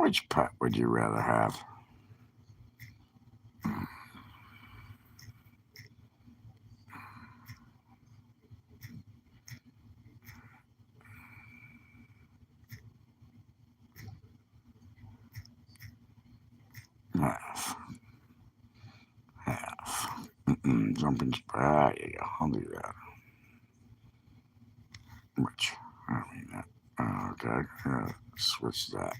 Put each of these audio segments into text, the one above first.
Which pet would you rather have? Half. Half. Jumping spider. There you go. I'll do that. Which? I mean that. Okay. Switch that.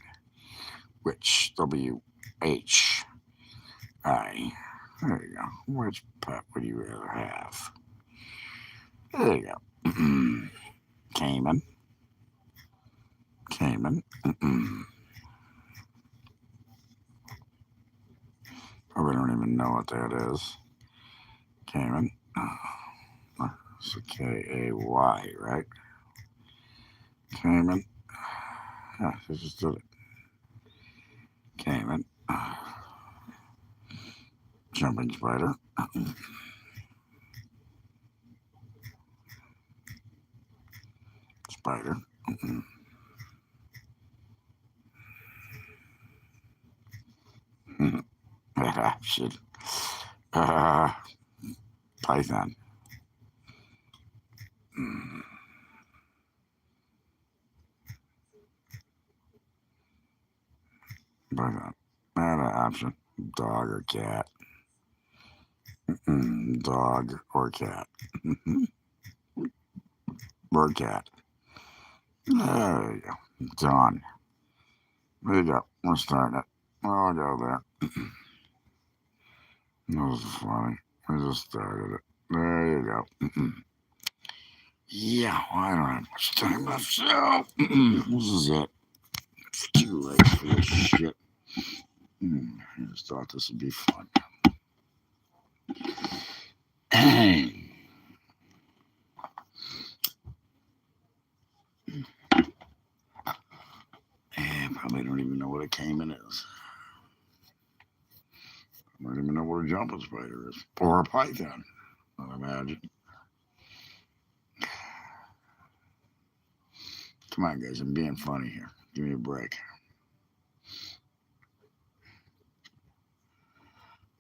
Which? WHI. There you go. Which pet would you rather have? There you go. Cayman. Cayman. Probably don't even know what that is. Cayman. It's a K-A-Y, right? Cayman. Yeah, I just did it. Cayman. Jumping spider. Spider. Shit. Python. Python. Not an option. Dog or cat. Dog or cat. Or cat. There you go. Done. There you go. We're starting it. I'll go there. That was funny. We just started it. There you go. Yeah, well, I don't have much time left, so this is it. It's too late for this shit. I just thought this would be fun. I probably don't even know what a cayman is. I don't even know what a jumping spider is. Or a python, I imagine. Come on, guys, I'm being funny here. Give me a break.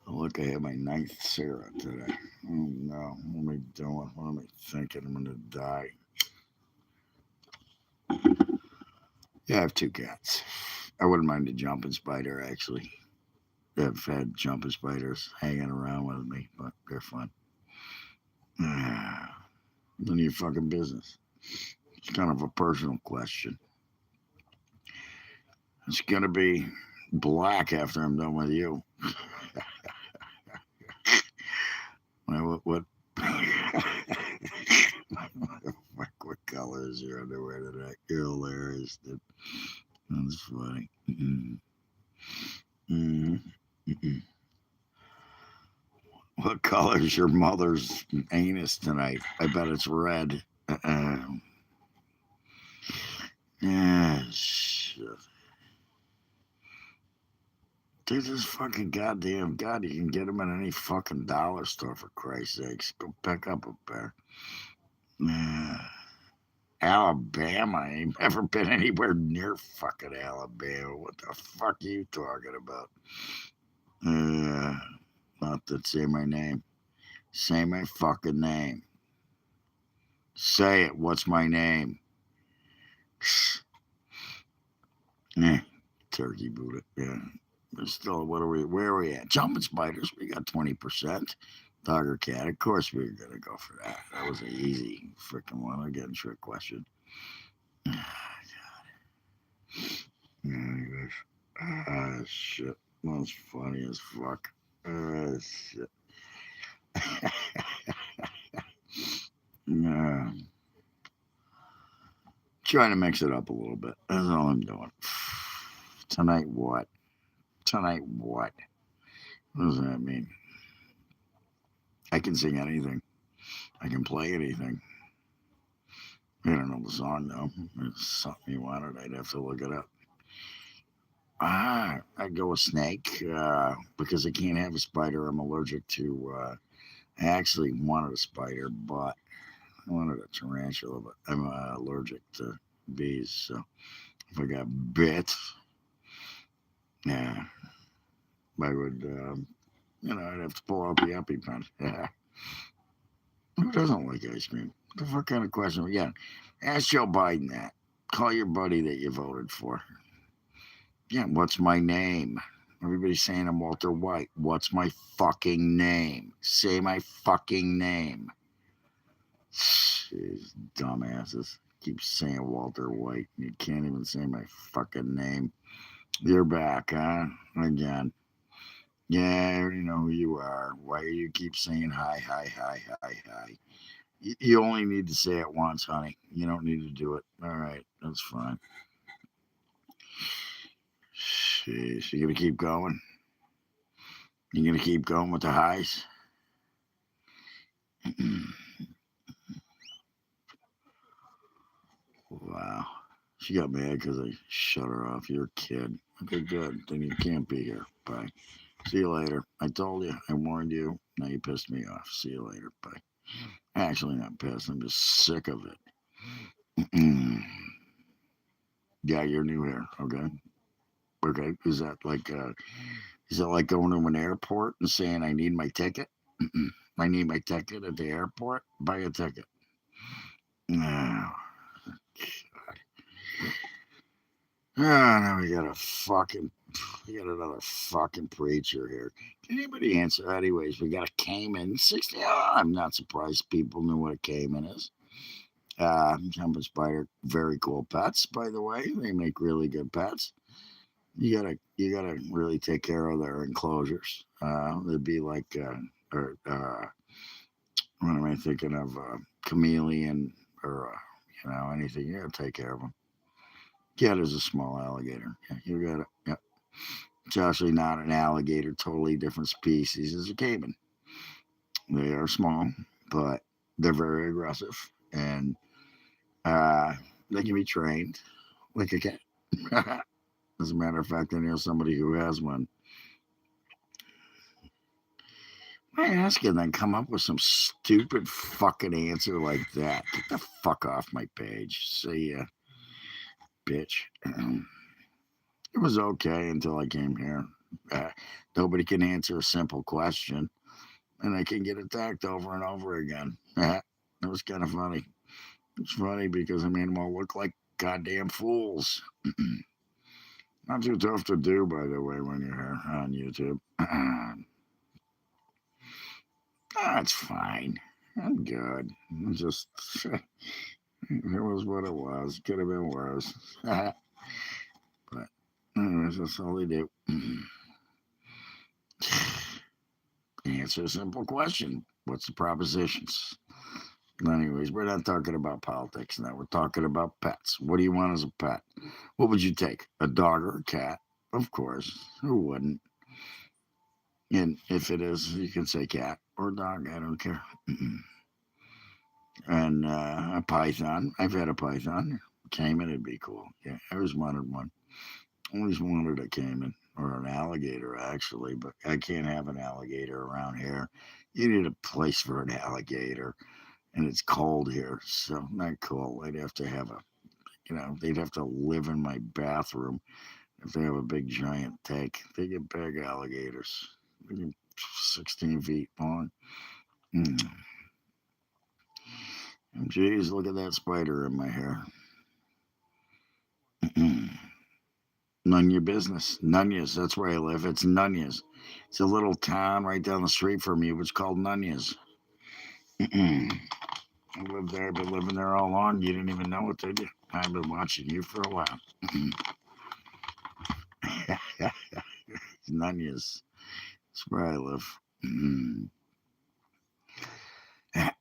Oh, look, I have my ninth Sarah today. Oh, no. What am I doing? What am I thinking? I'm going to die. Yeah, I have two cats. I wouldn't mind a jumping spider, actually. I've had jumping spiders hanging around with me, but they're fun. None of your fucking business. It's kind of a personal question. It's going to be black after I'm done with you. What what color is your underwear today? You're hilarious, dude. That's funny. What color is your mother's anus tonight? I bet it's red. Yeah, shit. Dude, this fucking goddamn God, you can get them at any fucking dollar store, for Christ's sakes. Go pick up a pair. Alabama. I ain't never been anywhere near fucking Alabama. What the fuck are you talking about? Not that say my name. Say my fucking name. Say it. What's my name? Turkey Buddha. Yeah. But still, where are we at? Jumping spiders. We got 20%. Dog or cat? Of course we were gonna go for that. That was an easy freaking one. Again, trick question. Anyways. Shit. That's funny as fuck. Shit. Trying to mix it up a little bit. That's all I'm doing. Tonight what? Tonight what? What does that mean? I can sing anything. I can play anything. I don't know the song though. If it's something you wanted, I'd have to look it up. I'd go with snake because I can't have a spider. I'm allergic to. I actually wanted a spider, but I wanted a tarantula, but I'm allergic to bees. So if I got bit, Yeah, I would, I'd have to pull out the EpiPen. Yeah. Who doesn't like ice cream? What the fuck kind of question? Yeah, ask Joe Biden that. Call your buddy that you voted for. Yeah, what's my name? Everybody's saying I'm Walter White. What's my fucking name? Say my fucking name. Jeez, dumbasses. Keep saying Walter White. You can't even say my fucking name. You're back, huh? Again. Yeah, I already know who you are. Why do you keep saying hi, hi, hi, hi, hi? You only need to say it once, honey. You don't need to do it. All right, that's fine. Jeez, you gonna keep going? You gonna keep going with the highs? Wow. She got mad because I shut her off. You're a kid. Okay, good. Then you can't be here. Bye. See you later. I told you. I warned you. Now you pissed me off. See you later. Bye. Actually, not pissed. I'm just sick of it. Yeah, you're new here. Okay. Okay. Is that like going to an airport and saying I need my ticket? I need my ticket at the airport. Buy a ticket. No. Ah, now we got another fucking preacher here. Can anybody answer? Anyways, we got a Cayman 60. Oh, I'm not surprised people knew what a Cayman is. Jumping spider, very cool pets, by the way. They make really good pets. You gotta really take care of their enclosures. They'd be like, what am I thinking of? Chameleon or anything. You gotta take care of them. Yeah, there's a small alligator. Yeah, you got it. Yeah. It's actually not an alligator, totally different species. It's a caiman. They are small, but they're very aggressive, and uh, they can be trained like a cat. As a matter of fact, I know somebody who has one. I ask you, then come up with some stupid fucking answer like that. Get the fuck off my page. See ya, bitch. It was okay until I came here. Uh, Nobody can answer a simple question, and I can get attacked over and over again. It was kind of funny. It's funny because I made them all look like goddamn fools. Not too tough to do, by the way, when you're here on YouTube. That's fine. I'm good. Just it was what it was. Could have been worse. But anyways, that's all they do. Answer a simple question. What's the propositions? Anyways, we're not talking about politics now. We're talking about pets. What do you want as a pet? What would you take? A dog or a cat? Of course. Who wouldn't? And if it is, you can say cat or dog. I don't care. And a python. I've had a python. Cayman would be cool. Yeah, I always wanted one. Always wanted a caiman or an alligator, actually, but I can't have an alligator around here. You need a place for an alligator, and it's cold here, so not cool. I'd have to have they'd have to live in my bathroom if they have a big giant tank. They get big alligators. They get 16 feet long. Mm. Jeez, look at that spider in my hair. None your business. Nunez, that's where I live. It's Nunez. It's a little town right down the street from you. It's called Nunez. I lived there. I've been living there all along. You didn't even know it, did you? I've been watching you for a while. Nunez. That's where I live.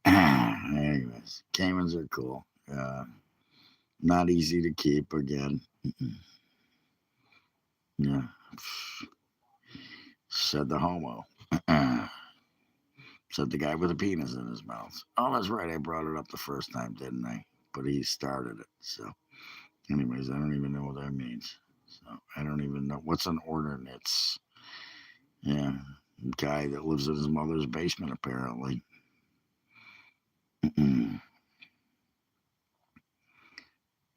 Anyways, Caymans are cool. Not easy to keep again. Yeah. Said the homo. Said the guy with a penis in his mouth. Oh, that's right. I brought it up the first time, didn't I? But he started it. So, anyways, I don't even know what that means. So, I don't even know. What's an ordinance? Yeah. Guy that lives in his mother's basement, apparently.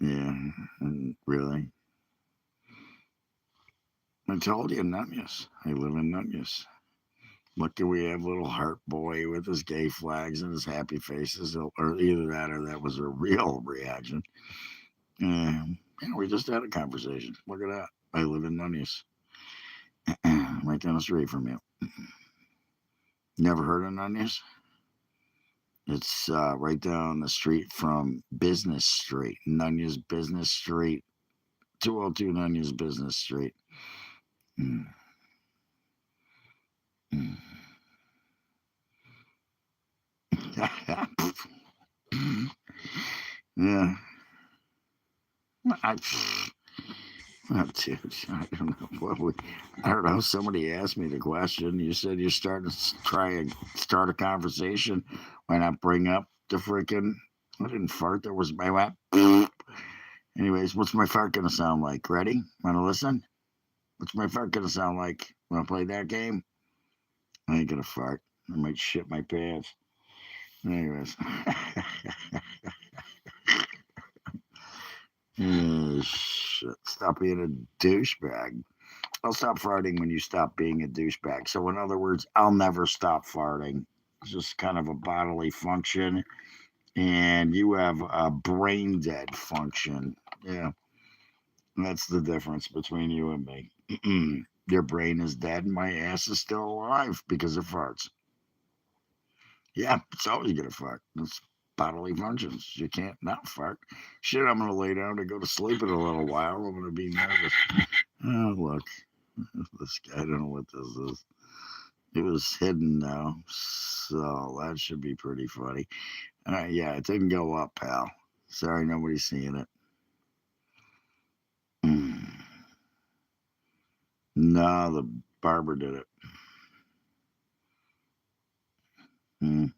Yeah. Really? I told you, Nunez. I live in Nunez. Lucky we have little heart boy with his gay flags and his happy faces, or either that or that was a real reaction. Yeah, we just had a conversation. Look at that. I live in Nunez, right down the street from you. Never heard of Nunez? It's right down the street from Business Street, Nunez Business Street, 202 Nunez Business Street. Mm, mm. Yeah, I, oh, dude, I don't know what we. I don't know. Somebody asked me the question. You said you're starting to try and start a conversation. Why not bring up the freaking? I didn't fart. There was my what? Anyways, what's my fart gonna sound like? Ready? Wanna listen? What's my fart gonna sound like? Wanna play that game? I ain't gonna fart. I might shit my pants. Anyways. Shit. Stop being a douchebag. I'll stop farting when you stop being a douchebag. So, in other words, I'll never stop farting. It's just kind of a bodily function. And you have a brain dead function. Yeah. That's the difference between you and me. Your brain is dead and my ass is still alive because it farts. Yeah, it's always gonna fart. It's bodily functions. You can't not fart. Shit, I'm gonna lay down to go to sleep in a little while. I'm gonna be nervous. Oh, look. This guy, I don't know what this is. It was hidden now, so that should be pretty funny. Yeah, it didn't go up, pal. Sorry, nobody's seeing it. Mm. No, the barber did it. Mm.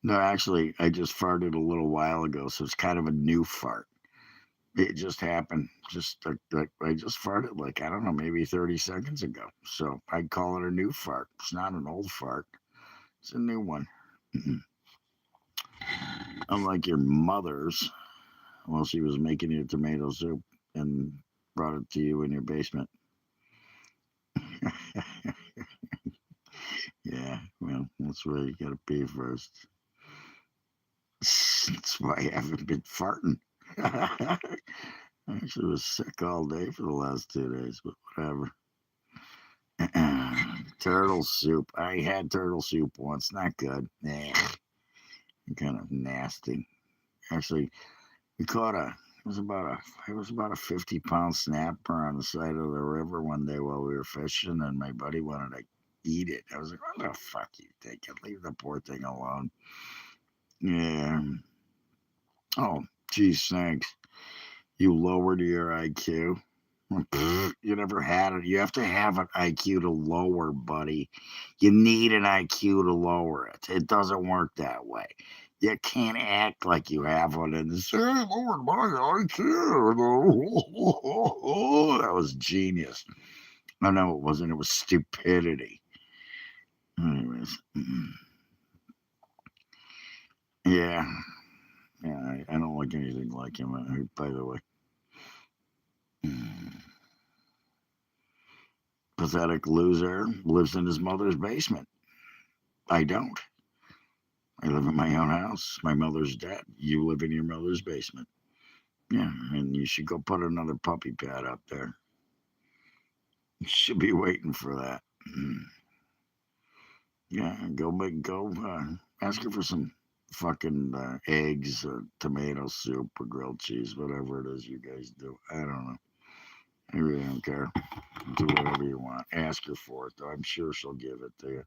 No, actually, I just farted a little while ago, so it's kind of a new fart. It just happened. Just like I just farted like I don't know, maybe 30 seconds ago. So I'd call it a new fart. It's not an old fart. It's a new one. Unlike your mother's, well, she was making you tomato soup and brought it to you in your basement. Yeah, well, that's where you gotta pee first. That's why I haven't been farting. I actually was sick all day for the last 2 days, but whatever. Turtle soup. I had turtle soup once. Not good. Kind of nasty. Actually, we caught a. It was about a 50-pound snapper on the side of the river one day while we were fishing, and my buddy wanted to eat it. I was like, "What the fuck you thinking? Leave the poor thing alone." Yeah. Oh, geez, thanks. You lowered your IQ. You never had it. You have to have an IQ to lower, buddy. You need an IQ to lower it. It doesn't work that way. You can't act like you have one and say, "I lowered my IQ." That was genius. Oh, no, it wasn't. It was stupidity. Anyways, yeah. Yeah, I don't like anything like him, by the way. Pathetic loser lives in his mother's basement. I don't. I live in my own house. My mother's dead. You live in your mother's basement. Yeah, and you should go put another puppy pad up there. You should be waiting for that. Yeah, ask her for some fucking eggs or tomato soup or grilled cheese, whatever it is you guys do. I don't know. I really don't care. Do whatever you want. Ask her for it, though. I'm sure she'll give it to you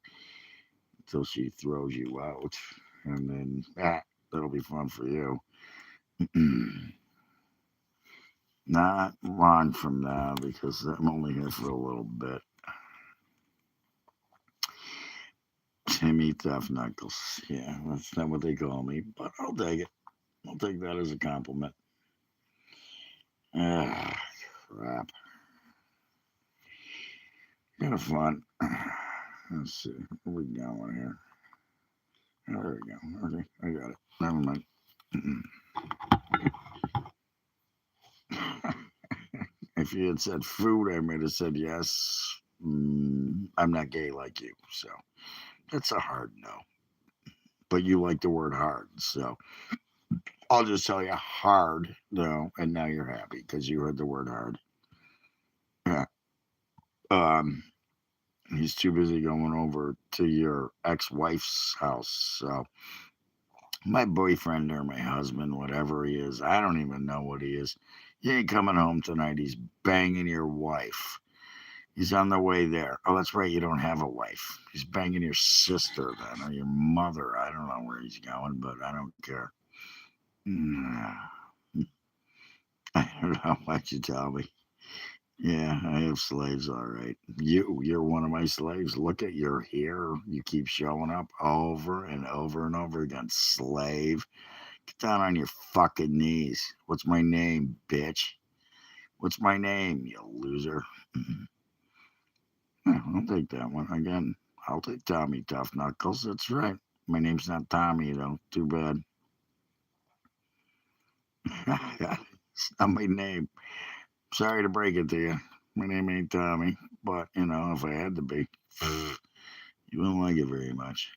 until she throws you out. And then, that'll be fun for you. Not long from now because I'm only here for a little bit. Timmy Tough Knuckles. Yeah, that's not what they call me, but I'll take it. I'll take that as a compliment. Ah, crap. Kind of fun. Let's see. Where we going here? Oh, there we go. Okay, I got it. Never mind. I If you had said food, I might have said yes. I'm not gay like you, so that's a hard no. But you like the word hard, so I'll just tell you hard no, and now you're happy because you heard the word hard. Yeah. Um, he's too busy going over to your ex-wife's house, so my boyfriend or my husband, whatever he is, I don't even know what he is. He ain't coming home tonight. He's banging your wife. He's on the way there. Oh, that's right. You don't have a wife. He's banging your sister then, or your mother. I don't know where he's going, but I don't care. Mm, I don't know what you tell me. Yeah, I have slaves, all right. You're one of my slaves. Look at your hair. You keep showing up over and over and over again. Slave. Get down on your fucking knees. What's my name, bitch? What's my name, you loser? Yeah, I'll take that one again. I'll take Tommy Tough Knuckles. That's right. My name's not Tommy, though. Too bad. It's not my name. Sorry to break it to you. My name ain't Tommy, but if I had to be, you wouldn't like it very much.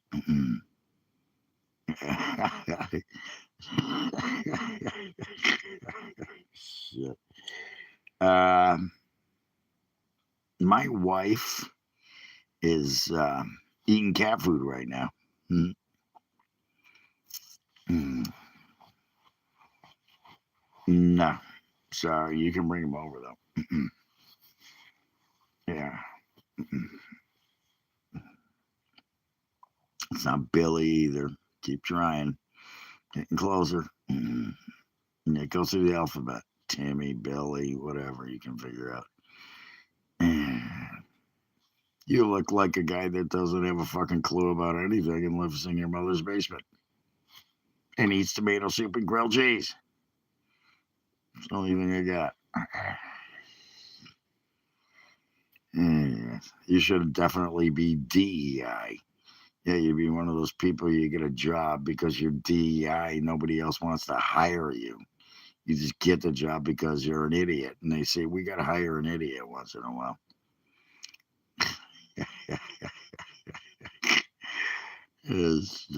Shit. Um, my wife is eating cat food right now. Mm, mm. No, sorry. You can bring him over though. Yeah. It's not Billy either. Keep trying. Getting closer. It goes through the alphabet. Timmy, Billy, whatever you can figure out. You look like a guy that doesn't have a fucking clue about anything and lives in your mother's basement and eats tomato soup and grilled cheese. It's the only thing I got. Yeah, you should definitely be DEI. Yeah, you'd be one of those people you get a job because you're DEI. Nobody else wants to hire you. You just get the job because you're an idiot. And they say, we got to hire an idiot once in a while. Is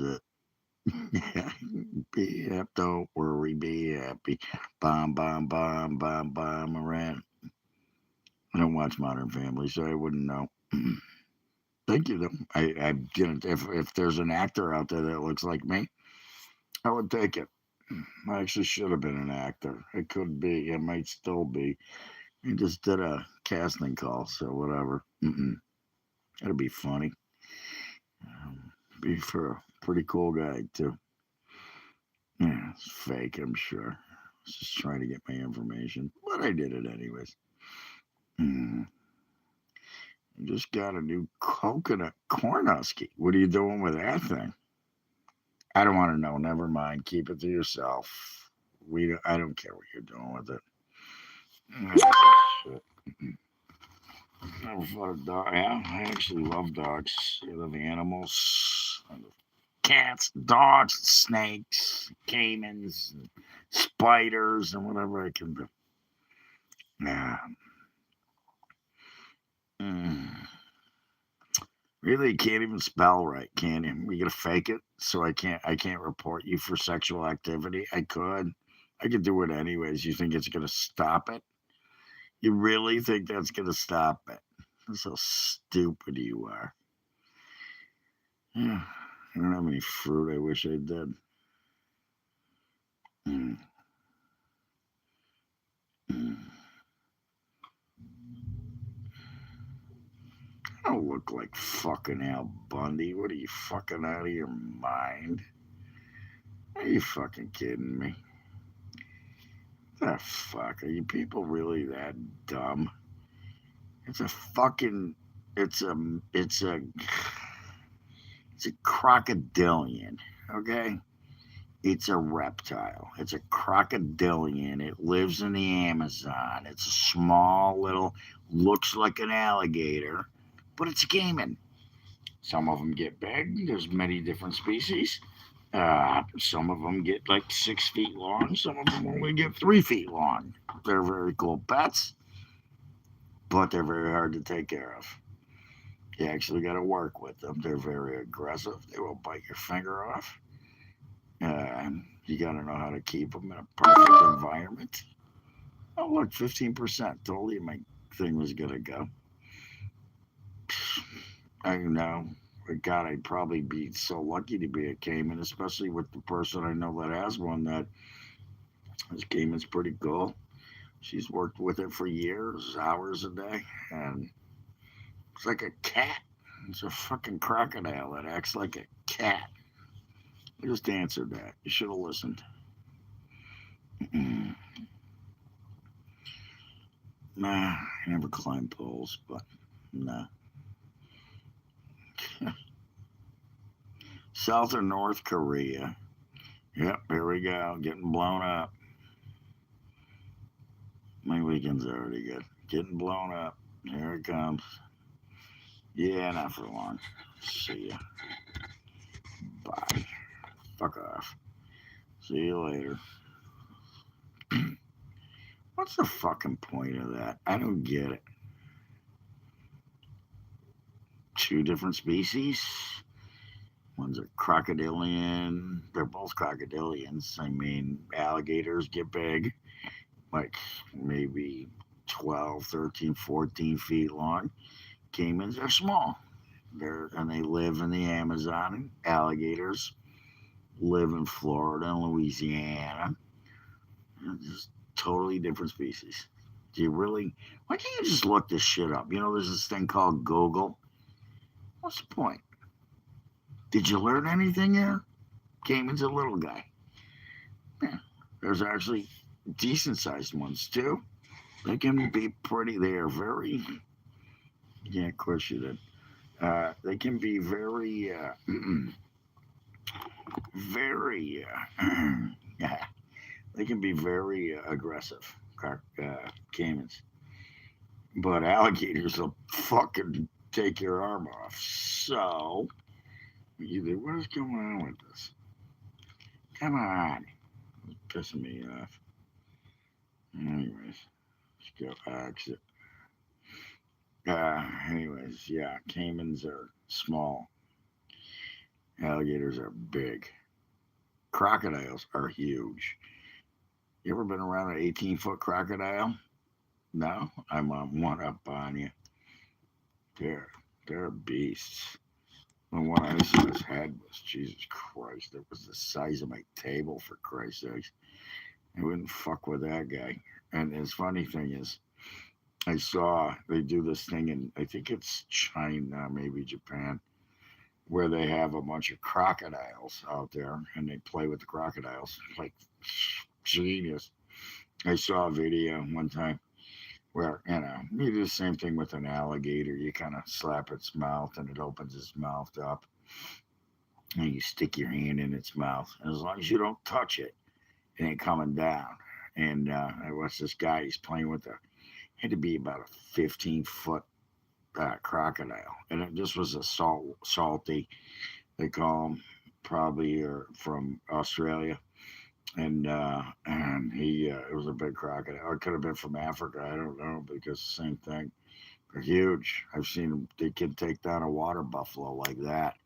be happy, don't worry, be happy. Bomb, bomb, bomb, bomb, bomb around. I don't watch Modern Family, so I wouldn't know. Thank you, though. I didn't. If there's an actor out there that looks like me, I would take it. I actually should have been an actor. It could be. It might still be. He just did a casting call, so whatever. It'll be funny. Be for a pretty cool guy too. Yeah, it's fake, I'm sure. I was just trying to get my information, but I did it anyways. Mm. I just got a new coconut corn husky. What are you doing with that thing? I don't want to know. Never mind. Keep it to yourself. I don't care what you're doing with it. Shit. Never fought a dog. Yeah, I actually love dogs. I love animals. I love cats, dogs, snakes, caimans, and spiders, and whatever I can do. Yeah. Mm. Really, you can't even spell right, can you? We gotta fake it, so I can't report you for sexual activity. I could do it anyways. You think it's gonna stop it? You really think that's gonna stop it? That's how stupid you are. Yeah, I don't have any fruit. I wish I did. Mm, mm. I don't look like fucking Al Bundy. What are you fucking out of your mind? Are you fucking kidding me? The fuck? Are you people really that dumb? It's a fucking. It's a. It's a. It's a crocodilian. Okay. It's a reptile. It's a crocodilian. It lives in the Amazon. It's a small little. Looks like an alligator, but it's a caiman. Some of them get big. There's many different species. Some of them get like 6 feet long. Some of them only get 3 feet long. They're very cool pets. but they're very hard to take care of. You actually got to work with them. They're very aggressive. They will bite your finger off. You got to know how to keep them in a perfect environment. Oh, look, 15%. Told you my thing was going to go. I know. God, I'd probably be so lucky to be a Cayman, especially with the person I know that has one. That this Cayman's pretty cool. She's worked with it for years, hours a day, and it's like a cat. It's a fucking crocodile that acts like a cat. I just answered that. You should have listened. Nah, I never climbed poles, but nah. South or North Korea. Yep, here we go. Getting blown up. My weekend's already good. Getting blown up. Here it comes. Yeah, not for long. See ya. Bye. Fuck off. See you later. What's the fucking point of that? I don't get it. Two different species. One's a crocodilian. They're both crocodilians. I mean, alligators get big, like maybe 12, 13, 14 feet long. Caimans are small. And they live in the Amazon. And alligators live in Florida and Louisiana. Just totally different species. Do you really? Why can't you just look this shit up? You know, there's this thing called Google. What's the point? Did you learn anything here? Cayman's a little guy. Yeah, there's actually decent sized ones too. They can be pretty. They are very. Yeah, of course you did. They can be very, very. Yeah, they can be very aggressive. Caimans, but alligators will fucking take your arm off. So, what is going on with this? Come on, it's pissing me off. Anyways, let's go exit. Anyways, yeah, caimans are small. Alligators are big. Crocodiles are huge. You ever been around an 18-foot crocodile? No? I'm on one up on you. They're, they're beasts. The one I saw his head was, Jesus Christ, it was the size of my table, for Christ's sakes. I wouldn't fuck with that guy. And his funny thing is, I saw they do this thing in, I think it's China, maybe Japan, where they have a bunch of crocodiles out there and they play with the crocodiles. Like, genius. I saw a video one time where, you do the same thing with an alligator. You kind of slap its mouth and it opens its mouth up. And you stick your hand in its mouth. And as long as you don't touch it, it ain't coming down. And I watched this guy, he's playing with had to be about a 15-foot crocodile. And it just was a salty, they call him, probably or from Australia. And he it was a big crocodile. Or it could have been from Africa. I don't know because same thing. They're huge. I've seen them. They can take down a water buffalo like that.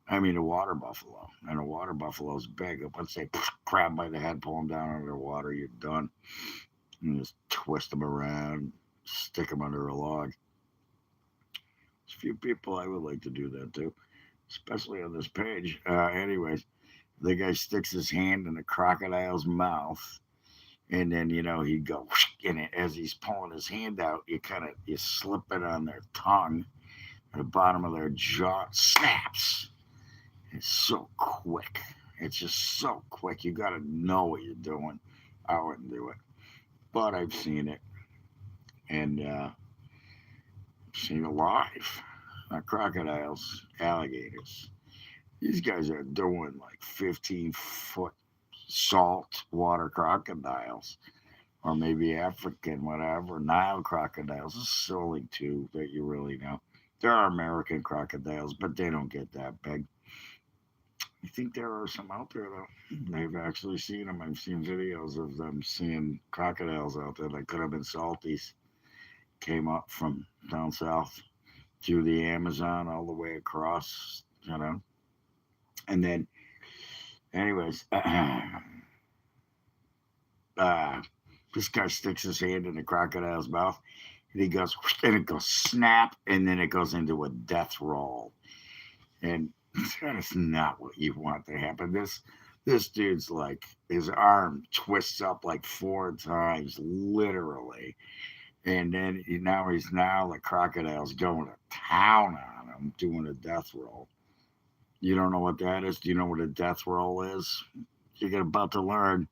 I mean, a water buffalo, and a water buffalo's big. Once they grab by the head, pull them down under the water, you're done. And just twist them around, stick them under a log. There's a few people I would like to do that to, especially on this page. Anyways, the guy sticks his hand in the crocodile's mouth, and then he'd go in it as he's pulling his hand out. You slip it on their tongue, at the bottom of their jaw, snaps. It's so quick. It's just so quick. You got to know what you're doing. I wouldn't do it, but I've seen it, and seen it live. Not crocodiles, alligators. These guys are doing like 15-foot salt water crocodiles, or maybe African, whatever, Nile crocodiles. This is only two that you really know. There are American crocodiles, but they don't get that big. I think there are some out there, though. They've actually seen them. I've seen videos of them seeing crocodiles out there that could have been salties. came up from down south through the Amazon all the way across, And then, anyways, this guy sticks his hand in the crocodile's mouth, and he goes, and it goes snap, and then it goes into a death roll. And that is not what you want to happen. This dude's like, his arm twists up like 4 times, literally. And then he's now the crocodile's going to town on him, doing a death roll. You don't know what that is? Do you know what a death roll is? You're about to learn.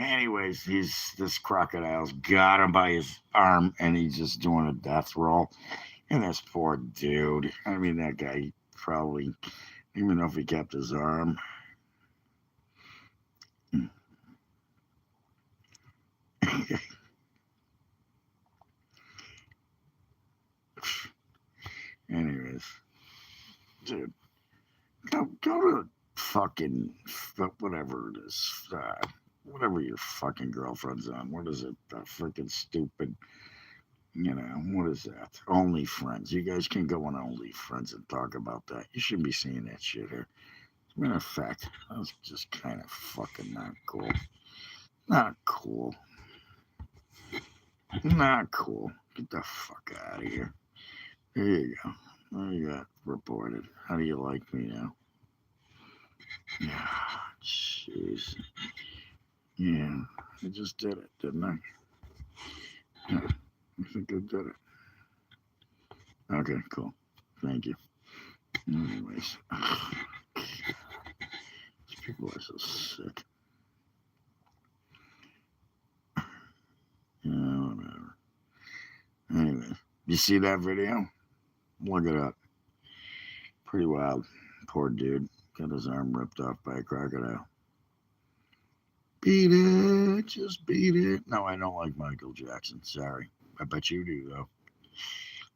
Anyways, this crocodile's got him by his arm, and he's just doing a death roll. And this poor dude. I mean, that guy probably, even know if he kept his arm. Anyways, dude, go to fucking whatever it is, whatever your fucking girlfriend's on. What is it? Freaking stupid. What is that? OnlyFriends. You guys can go on OnlyFriends and talk about that. You shouldn't be seeing that shit here. As a matter of fact, that's just kind of fucking not cool. Not cool. Not cool. Get the fuck out of here. There you go. There you got reported. How do you like me now? Yeah, jeez. Yeah, I just did it, didn't I? Yeah, I think I did it. Okay, cool. Thank you. Anyways, these people are so sick. Yeah, whatever. Anyway, you see that video? Look it up. Pretty wild. Poor dude. Got his arm ripped off by a crocodile. Beat it. Just beat it. No, I don't like Michael Jackson. Sorry. I bet you do, though.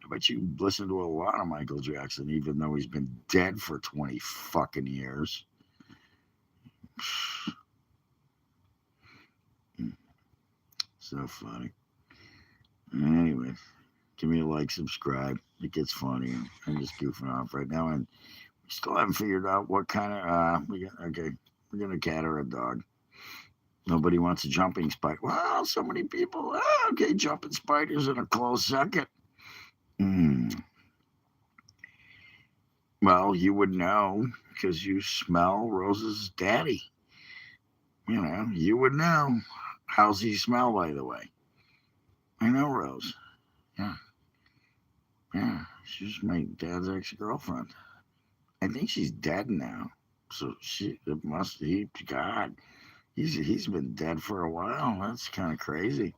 I bet you listen to a lot of Michael Jackson, even though he's been dead for 20 fucking years. So funny. Anyways, give me a like, subscribe. It gets funnier. I'm just goofing off right now, and we still haven't figured out what kind of we're gonna cat or a dog. Nobody wants a jumping spider. Well, so many people. Okay, jumping spiders in a close second. Well, you would know because you smell Rose's daddy. You would know. How's he smell, by the way? I know Rose. Yeah. Yeah. She's my dad's ex-girlfriend. I think she's dead now. So God, he's been dead for a while. That's kind of crazy.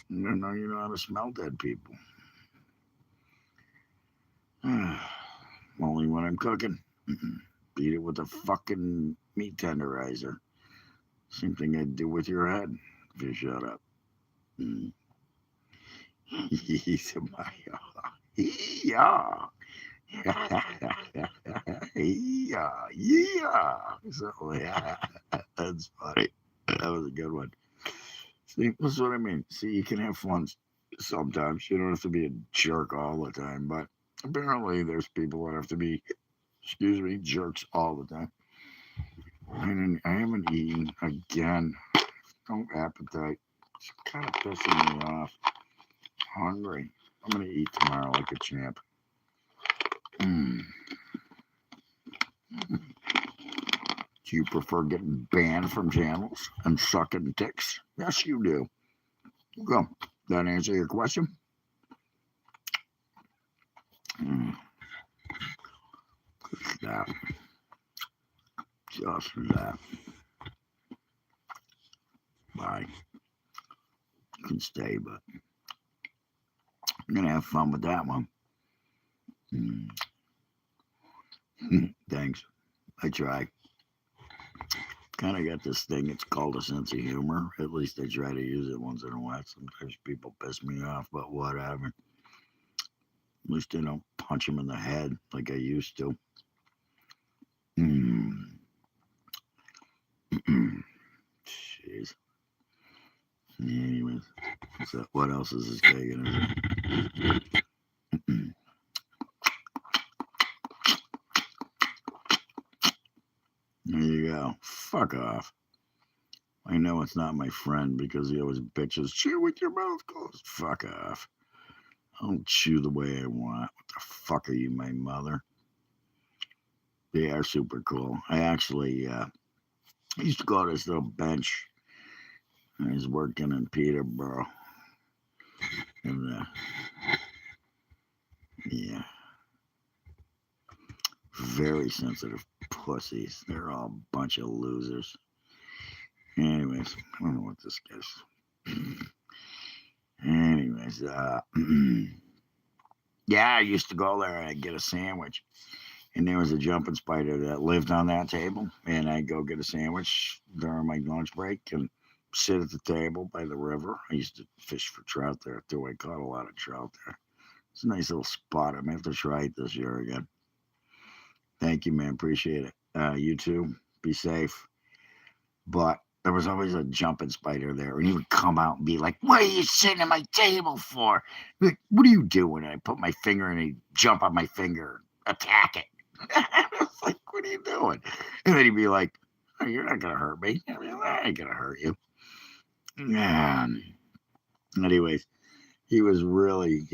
You don't know you know how to smell dead people. Only when I'm cooking. Beat it with a fucking meat tenderizer. Same thing I'd do with your head if you shut up. He's a Mayo. Yeah. Yeah. So, yeah. That's funny. That was a good one. See, that's what I mean. See, you can have fun sometimes. You don't have to be a jerk all the time. But apparently, there's people that have to be, jerks all the time. I haven't eaten again. No appetite. It's kind of pissing me off. Hungry. I'm gonna eat tomorrow like a champ. Do you prefer getting banned from channels and sucking dicks? Yes, you do. Go. That answer your question? That. Just that. Bye. You can stay, but I'm gonna have fun with that one. Thanks. I try. Kind of got this thing. It's called a sense of humor. At least I try to use it once in a while. Sometimes people piss me off, but whatever. At least I don't punch them in the head like I used to. Jeez. Anyways, What else is this guy gonna do? There you go. Fuck off. I know it's not my friend because he always bitches. Chew with your mouth closed. Fuck off. I'll chew the way I want. What the fuck are you, my mother? They are super cool. I used to go to this little bench. I was working in Peterborough. And, yeah. Very sensitive pussies. They're all a bunch of losers. Anyways, I don't know what this is. Anyways, yeah, I used to go there and I'd get a sandwich. And there was a jumping spider that lived on that table. And I'd go get a sandwich during my lunch break and sit at the table by the river. I used to fish for trout there too. I caught a lot of trout there. It's a nice little spot. I'm going to have to try it this year again. Thank you, man. Appreciate it. You too. Be safe. But there was always a jumping spider there. And he would come out and be like, what are you sitting at my table for? Like, what are you doing? And I put my finger and he'd jump on my finger, attack it. I was like, what are you doing? And then he'd be like, oh, you're not going to hurt me. I mean, I ain't going to hurt you. Anyways, he was really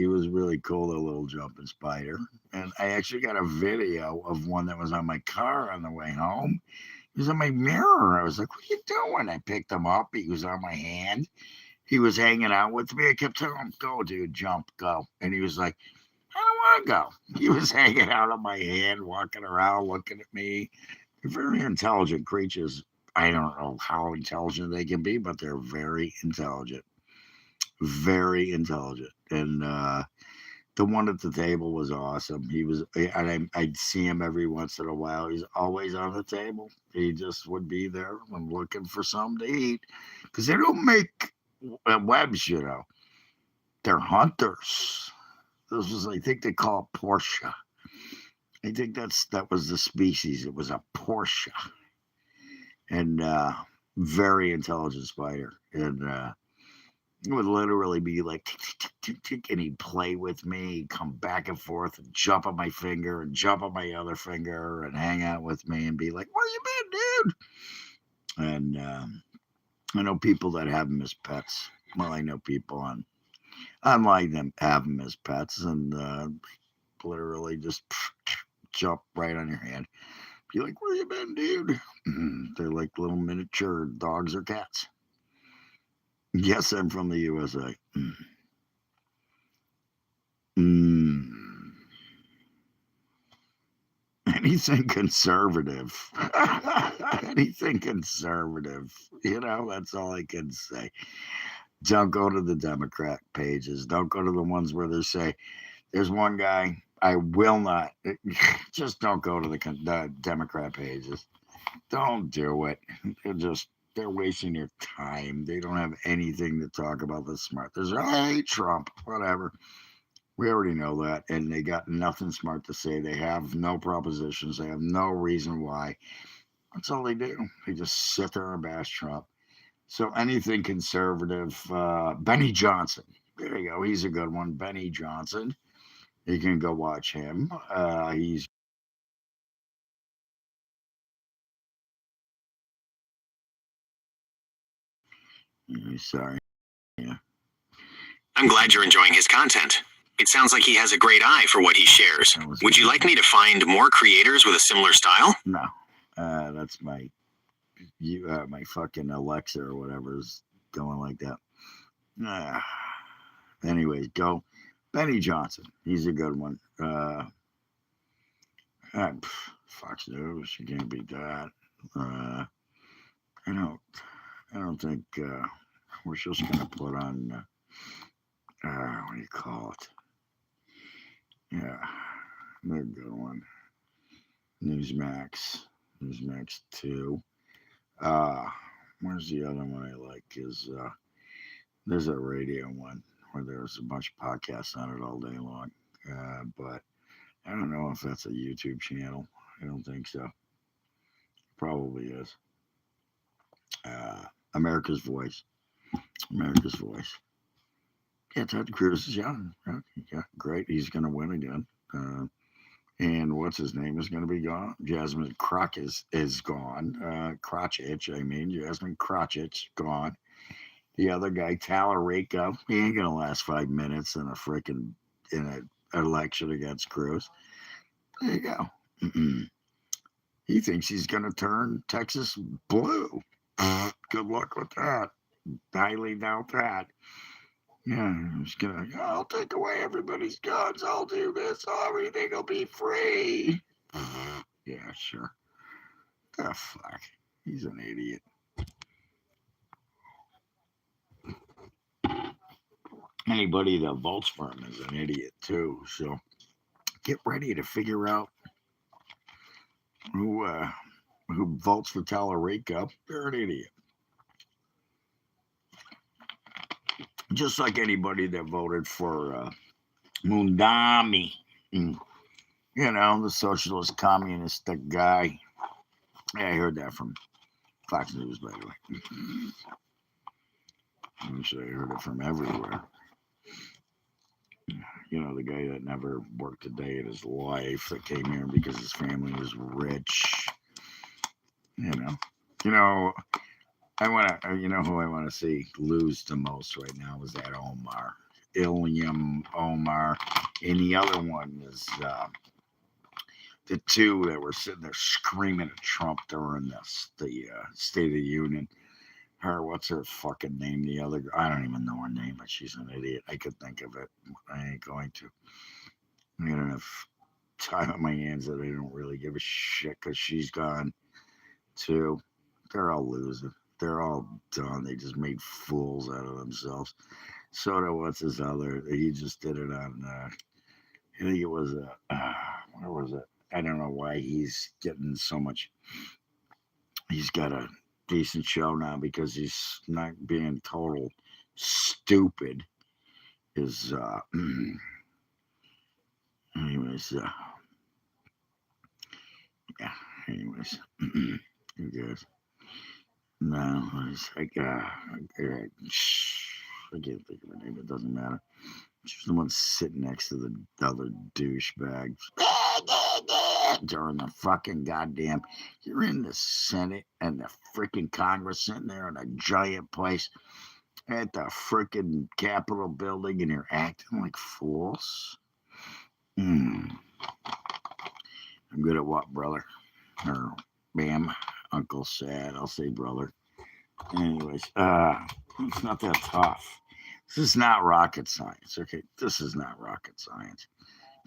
cool, the little jumping spider. And I actually got a video of one that was on my car on the way home. He was on my mirror. I was like, what are you doing? I picked him up. He was on my hand. He was hanging out with me. I kept telling him, go, dude, jump, go. And he was like, I don't want to go. He was hanging out on my hand, walking around, looking at me. They're very intelligent creatures. I don't know how intelligent they can be, but they're very intelligent. Very intelligent. And the one at the table was awesome. He was, and I'd see him every once in a while. He's always on the table. He just would be there and looking for something to eat because they don't make webs, you know. They're hunters. This was, I think they call it Portia. I think that was the species. It was a Portia, and very intelligent spider, and it would literally be like tick, tick, tick, tick, and he'd play with me, he'd come back and forth and jump on my finger and jump on my other finger and hang out with me and be like, where you been, dude? And I know people that have them as pets. Well, I know people online them have them as pets and literally just jump right on your hand. Be like, where you been, dude? They're like little miniature dogs or cats. Yes, I'm from the USA. Anything conservative. Anything conservative. You know, that's all I can say. Don't go to the Democrat pages. Don't go to the ones where they say, there's one guy, I will not. Just don't go to the Democrat pages. Don't do it. They're wasting your time. They don't have anything to talk about that's smart. There's, hey, Trump, whatever. We already know that. And they got nothing smart to say. They have no propositions. They have no reason why. That's all they do. They just sit there and bash Trump. So anything conservative, Benny Johnson. There you go. He's a good one. Benny Johnson. You can go watch him. He's sorry. Yeah. I'm glad you're enjoying his content. It sounds like he has a great eye for what he shares. Would you like me to find more creators with a similar style? No. That's my fucking Alexa or whatever is going like that. Anyways, go Benny Johnson. He's a good one. Fox News. You can't beat that. I don't think we're just gonna put on. What do you call it? Yeah, they're a good one. Newsmax 2. Where's the other one I like? Is there's a radio one where there's a bunch of podcasts on it all day long. But I don't know if that's a YouTube channel. I don't think so. Probably is. America's Voice. America's Voice. Yeah, Ted Cruz is young. Yeah, great. He's going to win again. And what's his name is going to be gone. Jasmine Croc is gone. Crotchich, I mean, Jasmine Crotchich gone. The other guy, Talarico, he ain't going to last 5 minutes in a freaking in an election against Cruz. There you go. He thinks he's going to turn Texas blue. Good luck with that. Highly doubt that. Yeah, he's gonna. I'll take away everybody's guns. I'll do this. Everything will be free. Yeah, sure. The fuck. He's an idiot. Anybody that votes for him is an idiot too. So get ready to figure out who votes for Tallarico. They're an idiot. Just like anybody that voted for Mundami. You know, the socialist communist guy. Yeah, I heard that from Fox News, by the way. Actually, I heard it from everywhere. You know, the guy that never worked a day in his life that came here because his family was rich. You know, I want to. You know who I want to see lose the most right now is that Omar, Ilham Omar, and the other one is the two that were sitting there screaming at Trump during the State of the Union. What's her fucking name? The other, I don't even know her name, but she's an idiot. I could think of it. I ain't going to. I don't have time on my hands that I don't really give a shit because she's gone too. They're all losing. They're all done. They just made fools out of themselves. What's his other? He just did it on, I think it was, where was it? I don't know why he's getting so much. He's got a decent show now because he's not being total stupid. Is anyways, yeah. Anyways, you guys. No, it's like I can't think of her name. It doesn't matter. She's the one sitting next to the other douchebag during the fucking goddamn. You're in the Senate and the freaking Congress sitting there in a giant place at the freaking Capitol building, and you're acting like fools. I'm good at what, brother? Or ma'am, Uncle Sad. I'll say brother. Anyways, it's not that tough. This is not rocket science, okay? This is not rocket science.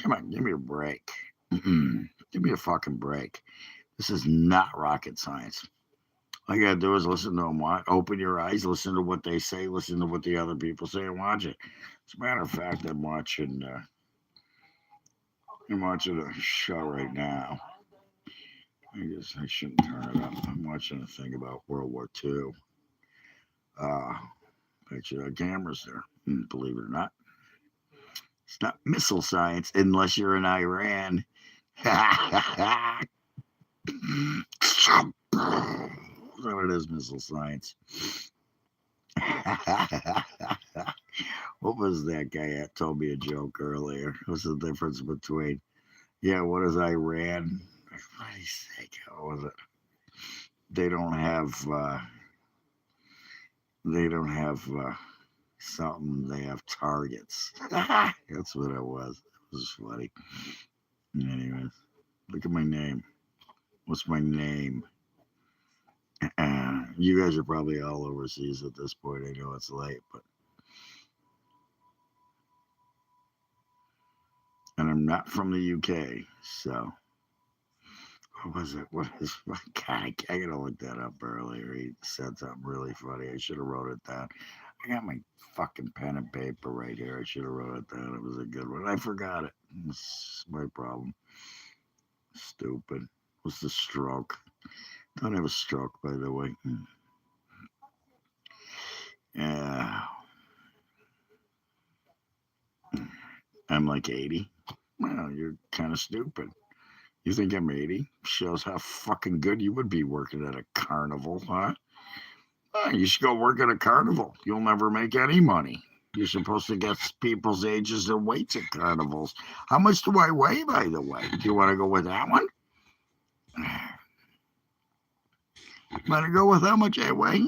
Come on, give me a break. Give me a fucking break. This is not rocket science. All you gotta do is listen to them. Open your eyes, listen to what they say, listen to what the other people say, and watch it. As a matter of fact, I'm watching a show right now. I guess I shouldn't turn it up. I'm watching a thing about World War II. Actually, our cameras there, believe it or not. It's not missile science unless you're in Iran. So it is missile science. What was that guy that told me a joke earlier? What's the difference between, what is Iran? What did he say? What was it? They don't have something. They have targets. That's what it was. It was funny. Anyways, look at my name. What's my name? You guys are probably all overseas at this point. I know it's late, and I'm not from the UK, so what was it? What is? God, I gotta look that up earlier. He said something really funny. I should have wrote it down. I got my fucking pen and paper right here. I should have wrote it down. It was a good one. I forgot it. It's my problem. Stupid. What's the stroke? Don't have a stroke, by the way. Yeah. I'm like 80. Well, you're kind of stupid. You think I'm 80? Shows how fucking good you would be working at a carnival, huh? Oh, you should go work at a carnival. You'll never make any money. You're supposed to guess people's ages and weights at carnivals. How much do I weigh, by the way? Do you want to go with that one? Want to go with how much I weigh?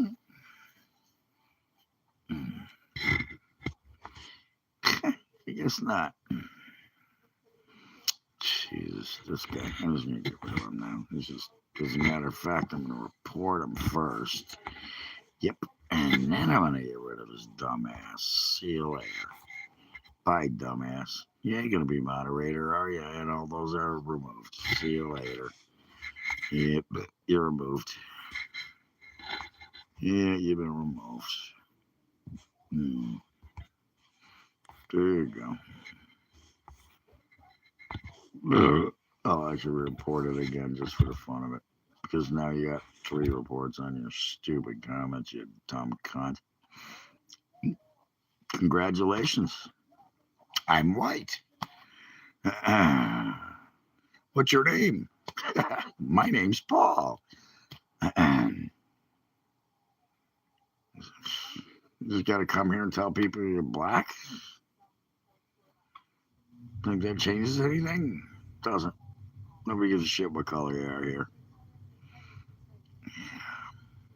I guess not. Jesus, this guy. I'm just going to get rid of him now. This is, as a matter of fact, I'm going to report him first. Yep. And then I'm going to get rid of this dumbass. See you later. Bye, dumbass. You ain't going to be moderator, are you? And all those are removed. See you later. Yep, you're removed. Yeah, you've been removed. There you go. Oh, I should report it again just for the fun of it. Because now you got 3 reports on your stupid comments, you dumb cunt. Congratulations. I'm white. What's your name? My name's Paul. You just got to come here and tell people you're black? Think that changes anything? Doesn't. Nobody gives a shit what color you are here.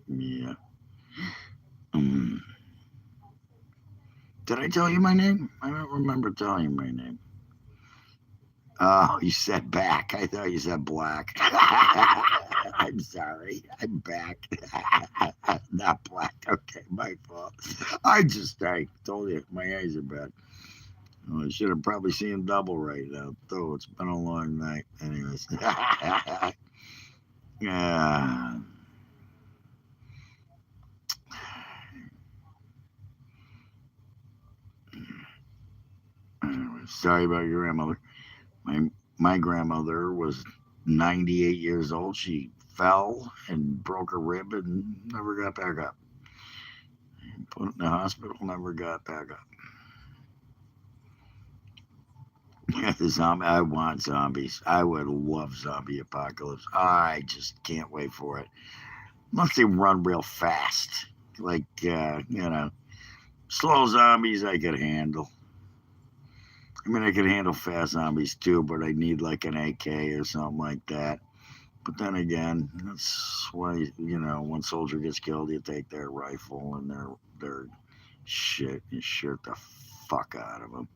Yeah. Did I tell you my name? I don't remember telling you my name. Oh, you said back. I thought you said black. I'm sorry. I'm back. Not black. Okay, my fault. I told you my eyes are bad. Oh, I should have probably seen double right now, though. It's been a long night. Anyways. Yeah. Anyways, sorry about your grandmother. My grandmother was 98 years old. She fell and broke her rib and never got back up. Put in the hospital, never got back up. Yeah, the zombie. I want zombies. I would love zombie apocalypse. I just can't wait for it. Unless they run real fast, like slow zombies I could handle. I mean, I could handle fast zombies too, but I need like an AK or something like that. But then again, that's why one soldier gets killed, you take their rifle and their shit, you shoot the fuck out of them.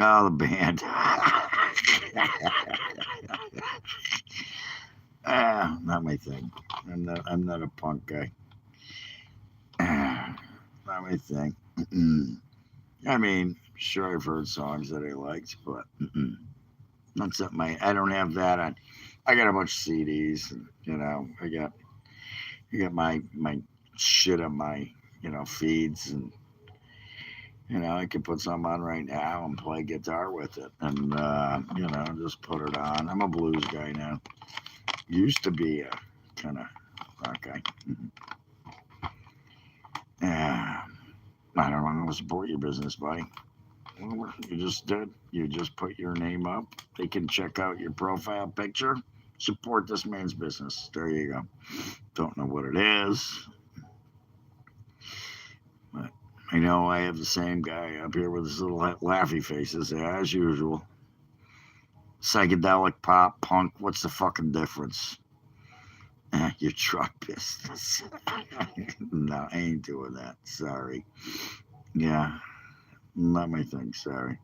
Oh, the band. Not my thing. I'm not a punk guy. Not my thing. I mean, sure, I've heard songs that I liked, but not something I don't have that on. I got a bunch of CDs, and I got my shit on my feeds, and I could put some on right now and play guitar with it, and just put it on. I'm a blues guy now. Used to be a kind of rock guy. I don't want to support your business, buddy. Well, you just did. You just put your name up. They can check out your profile picture. Support this man's business. There you go. Don't know what it is, but I know I have the same guy up here with his little laughy faces as usual. Psychedelic pop punk. What's the fucking difference? Your truck business. No, I ain't doing that. Sorry. Yeah, not my thing. Sorry.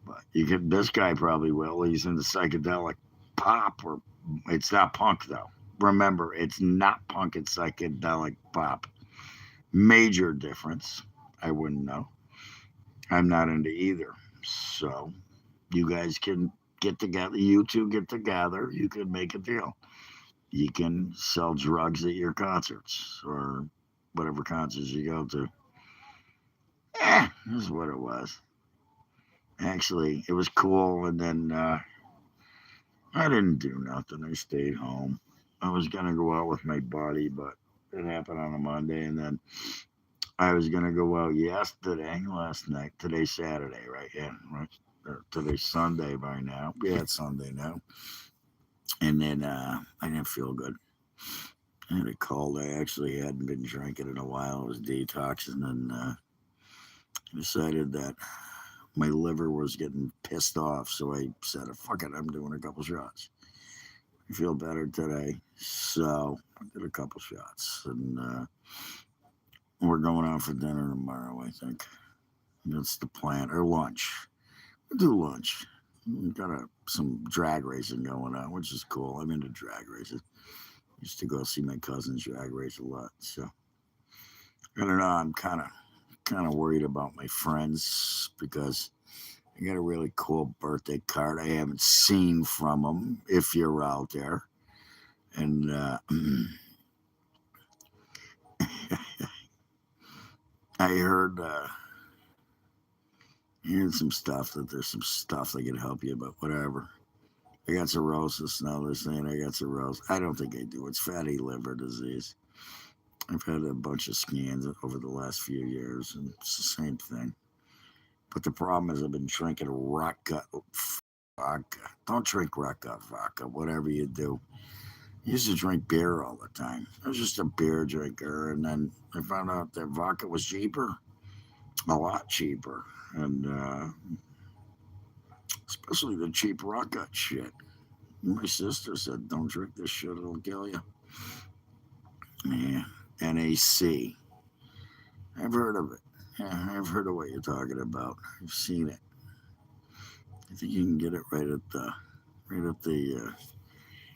But you could. This guy probably will. He's into psychedelic pop, or it's not punk though. Remember, it's not punk. It's psychedelic pop. Major difference. I wouldn't know. I'm not into either. So you guys can get together. You two get together. You can make a deal. You can sell drugs at your concerts or whatever concerts you go to. This is what it was. Actually, it was cool, and then I didn't do nothing. I stayed home. I was gonna go out with my buddy, but it happened on a Monday, and then I was gonna go out last night. Today's Saturday, right? Yeah, right. Today's Sunday by now. Yeah, it's Sunday now. And then I didn't feel good. I had a cold. I actually hadn't been drinking in a while. I was detoxing, and I decided that my liver was getting pissed off, so I said, fuck it, I'm doing a couple shots. I feel better today, so I did a couple shots. And we're going out for dinner tomorrow, I think. That's the plan. Or lunch. We'll do lunch. We got some drag racing going on, which is cool. I'm into drag racing. Used to go see my cousins drag race a lot. So I don't know. I'm kind of worried about my friends because I got a really cool birthday card I haven't seen from them. If you're out there, and I heard some stuff that there's some stuff that can help you, but whatever. I got cirrhosis now. They're saying I got cirrhosis. I don't think I do. It's fatty liver disease. I've had a bunch of scans over the last few years, and it's the same thing. But the problem is I've been drinking rock gut vodka. Don't drink rock gut vodka, whatever you do. I used to drink beer all the time. I was just a beer drinker, and then I found out that vodka was cheaper, a lot cheaper, and especially the cheap rock gut shit. My sister said, "Don't drink this shit; it'll kill you." Yeah, NAC. I've heard of it. Yeah, I've heard of what you're talking about. I've seen it. I think you can get it right at the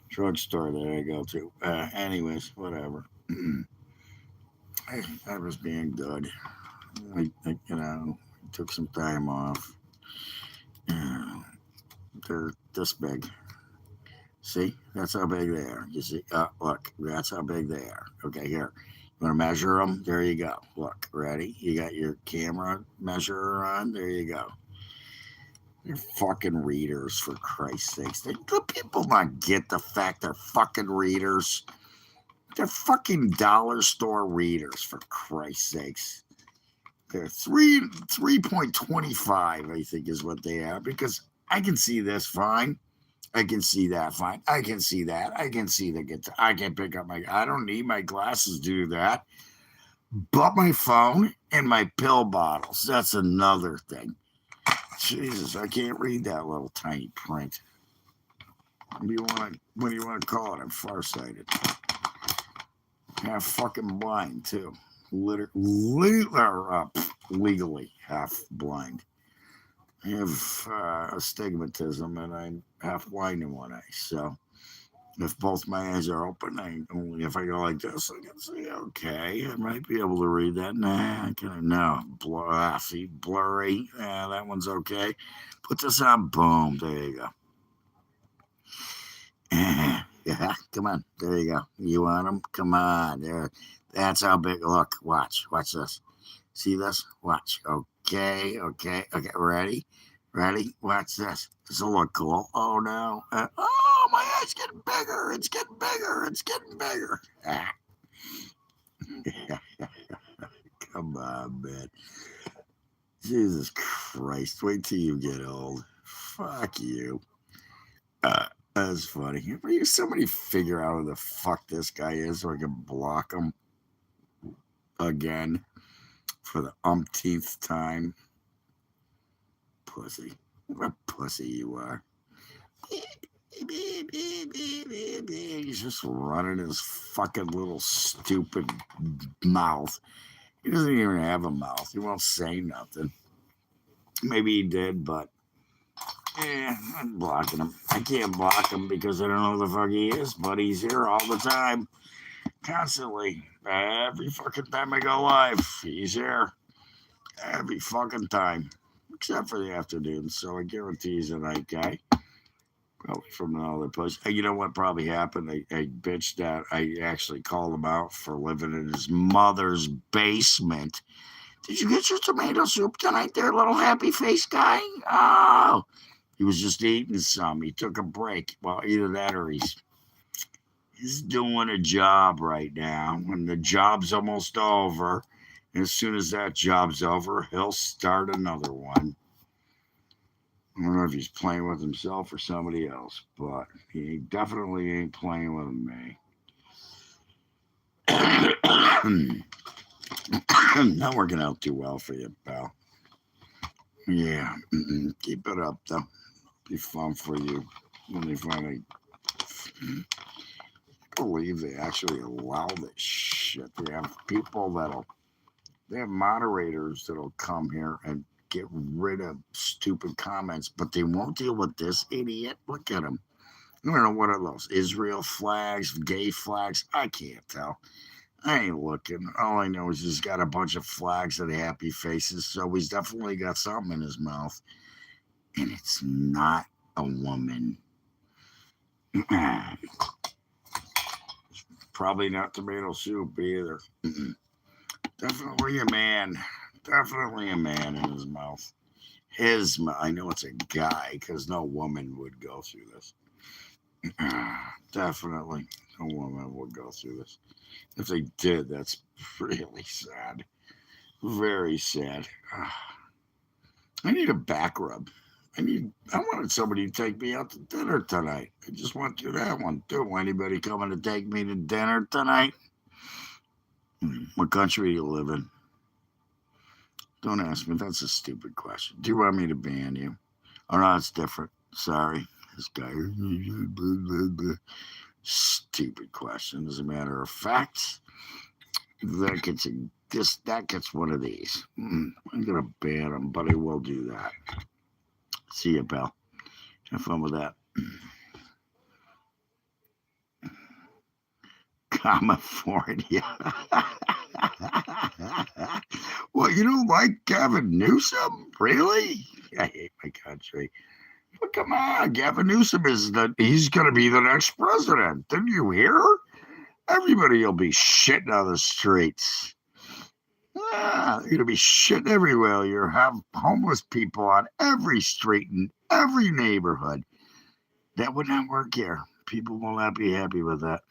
drugstore that I go to. Anyways, whatever. I was being good. Took some time off. Uh, they're this big. See, that's how big they are. You see, look, that's how big they are. Okay, here. You want to measure them? There you go. Look, ready? You got your camera measurer on? There you go. They're fucking readers, for Christ's sakes. Do people not get the fact they're fucking readers? They're fucking dollar store readers, for Christ's sakes. They're 3.25, I think, is what they are, because I can see this fine. I can see that fine. I can see that. I can see the guitar. I can pick up I don't need my glasses to do that. But my phone and my pill bottles. That's another thing. Jesus, I can't read that little tiny print. What do you want to call it? I'm farsighted. Half fucking blind too. Legally half blind. I have astigmatism, and I'm half blind in one eye. So if both my eyes are open, if I go like this, I can see. Okay, I might be able to read that. Nah, I can't. No, see, blurry. Yeah, that one's okay. Put this on. Boom. There you go. Yeah, come on. There you go. You want them? Come on. There. That's how big. Look. Watch this. See this? Watch. Okay. Ready? Watch this. This will look cool. Oh no. Oh, my eye's getting bigger. It's getting bigger. Ah. Come on, man. Jesus Christ. Wait till you get old. Fuck you. That's funny. Somebody figure out who the fuck this guy is so I can block him again for the umpteenth time. Pussy. What a pussy you are. He's just running his fucking little stupid mouth. He doesn't even have a mouth. He won't say nothing. Maybe he did, but I'm blocking him. I can't block him because I don't know who the fuck he is, but he's here all the time. Constantly. Every fucking time I go live, he's here. Every fucking time. Except for the afternoon, so I guarantee he's a night guy. Probably from another place. You know what probably happened? I bitched out. I actually called him out for living in his mother's basement. Did you get your tomato soup tonight there, little happy face guy? Oh, he was just eating some. He took a break. Well, either that or he's doing a job right now. When the job's almost over, and as soon as that job's over, he'll start another one. I don't know if he's playing with himself or somebody else, but he definitely ain't playing with me. Not working out too well for you, pal. Yeah, keep it up though. Be fun for you when they finally believe they actually allow this shit. They have people they have moderators that'll come here and get rid of stupid comments, but they won't deal with this idiot. Look at him. I don't know what are those Israel flags, gay flags. I can't tell. I ain't looking. All I know is he's got a bunch of flags and happy faces, so he's definitely got something in his mouth. And it's not a woman. Probably not tomato soup either. Definitely a man. Definitely a man in his mouth. I know it's a guy because no woman would go through this. Definitely no woman would go through this. If they did, that's really sad. Very sad. I need a back rub. I wanted somebody to take me out to dinner tonight. I just went through that one too. Anybody coming to take me to dinner tonight? What country do you live in? Don't ask me. That's a stupid question. Do you want me to ban you? Oh no, it's different. Sorry. This guy. Stupid question. As a matter of fact, that gets one of these. I'm gonna ban him, but I will do that. See you, pal. Have fun with that. California. Well, you don't like Gavin Newsom? Really? I hate my country. But come on, Gavin Newsom he's going to be the next president. Didn't you hear? Everybody will be shitting on the streets. You're going to be shitting everywhere. You'll have homeless people on every street in every neighborhood. That would not work here. People will not be happy with that.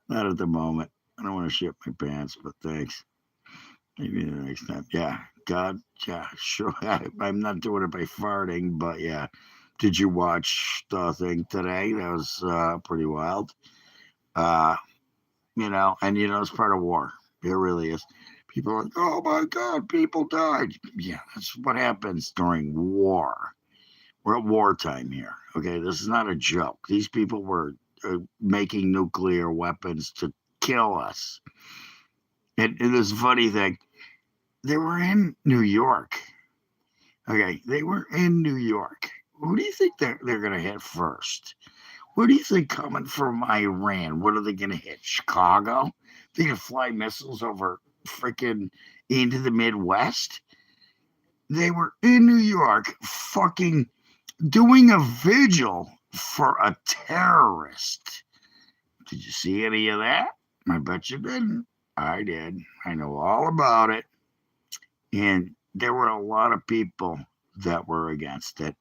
Not at the moment. I don't want to shit my pants, but thanks. Maybe the next time. Yeah, God, yeah, sure. I'm not doing it by farting, but yeah. Did you watch the thing today? That was pretty wild. It's part of war. It really is. People are like, oh my God, people died. Yeah, that's what happens during war. We're at wartime here. Okay, this is not a joke. These people were making nuclear weapons to kill us. And this funny thing, they were in New York. Okay, they were in New York. Who do you think they're going to hit first? What do you think coming from Iran? What are they going to hit? Chicago? They going to fly missiles over freaking into the Midwest? They were in New York fucking doing a vigil for a terrorist. Did you see any of that? I bet you didn't. I did. I know all about it. And there were a lot of people that were against it.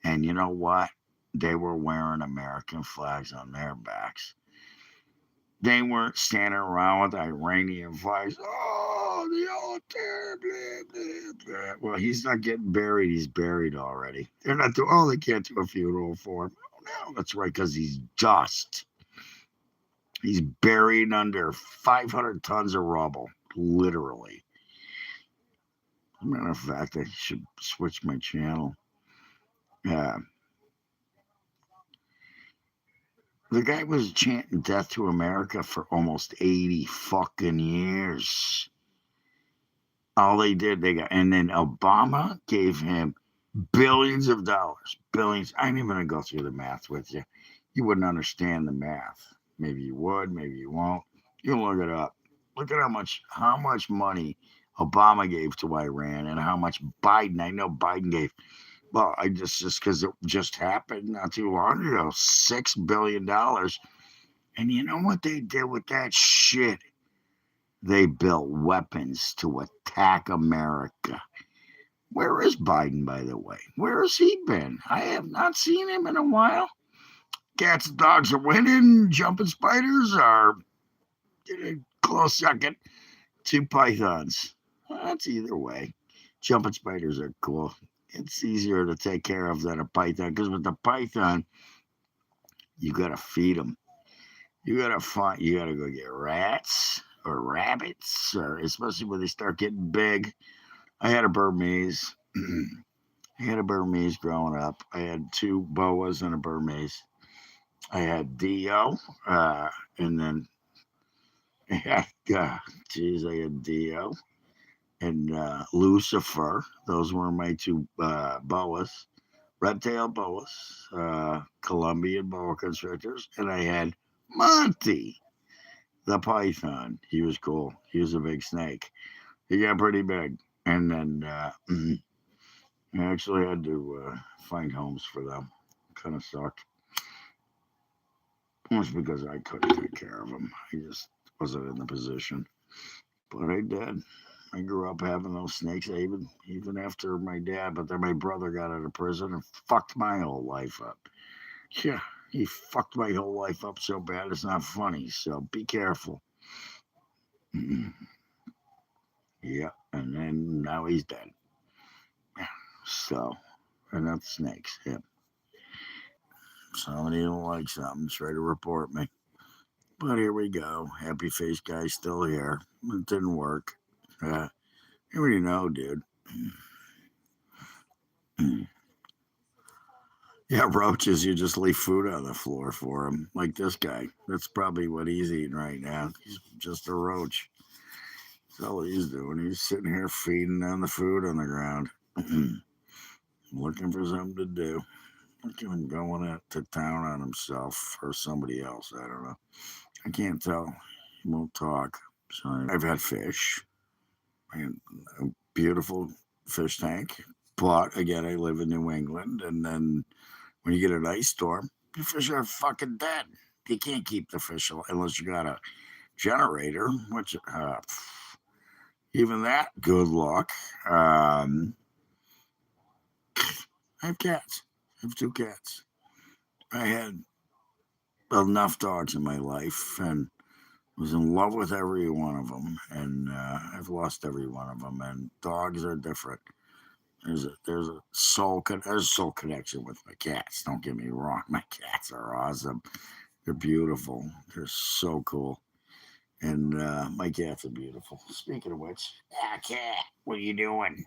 And you know what? They were wearing American flags on their backs. They weren't standing around with Iranian flags. Oh, the old terror, blah, blah, blah. Well, he's not getting buried. He's buried already. They're not doing, they can't do a funeral for him. Oh, no, that's right, because he's dust. He's buried under 500 tons of rubble, literally. As a matter of fact, I should switch my channel. Yeah. The guy was chanting death to America for almost 80 fucking years. All they did, and then Obama gave him billions of dollars. Billions. I ain't even going to go through the math with you. You wouldn't understand the math. Maybe you would, maybe you won't. You can look it up. Look at how much money Obama gave to Iran and how much Biden. I know Biden gave. Well, I just because it just happened not too long ago, $6 billion. And you know what they did with that shit? They built weapons to attack America. Where is Biden, by the way? Where has he been? I have not seen him in a while. Cats and dogs are winning. Jumping spiders are in a close second to pythons. That's either way. Jumping spiders are cool. It's easier to take care of than a python because with the python, you got to feed them. You got to go get rats or rabbits, or especially when they start getting big. I had a Burmese. I had a Burmese growing up. I had two boas and a Burmese. I had Dio, and then I had, I had Dio and Lucifer. Those were my two boas, red-tailed boas, Colombian boa constrictors, and I had Monty, the python. He was cool. He was a big snake. He got pretty big, and then I actually had to find homes for them. Kind of sucked. Mostly because I couldn't take care of them. I just wasn't in the position. But I did. I grew up having those snakes, even after my dad. But then my brother got out of prison and fucked my whole life up. Yeah, he fucked my whole life up so bad it's not funny. So be careful. Yeah, and then now he's dead. So, and that's snakes. Yeah. Somebody don't like something, try to report me. But here we go. Happy face guy's still here. It didn't work. You already know, dude. Yeah, roaches, you just leave food on the floor for him. Like this guy. That's probably what he's eating right now. He's just a roach. That's all he's doing. He's sitting here feeding on the food on the ground. Looking for something to do. Looking and going to town on himself or somebody else. I don't know. I can't tell. He won't talk. So I've had fish. And a beautiful fish tank. But again, I live in New England, and then when you get an ice storm, the fish are fucking dead. You can't keep the fish unless you got a generator, which even that, good luck. I have cats. I have two cats. I had enough dogs in my life, and was in love with every one of them, and I've lost every one of them. And dogs are different. There's a soul connection with my cats. Don't get me wrong, my cats are awesome. They're beautiful. They're so cool, and my cats are beautiful. Speaking of which, cat, what are you doing?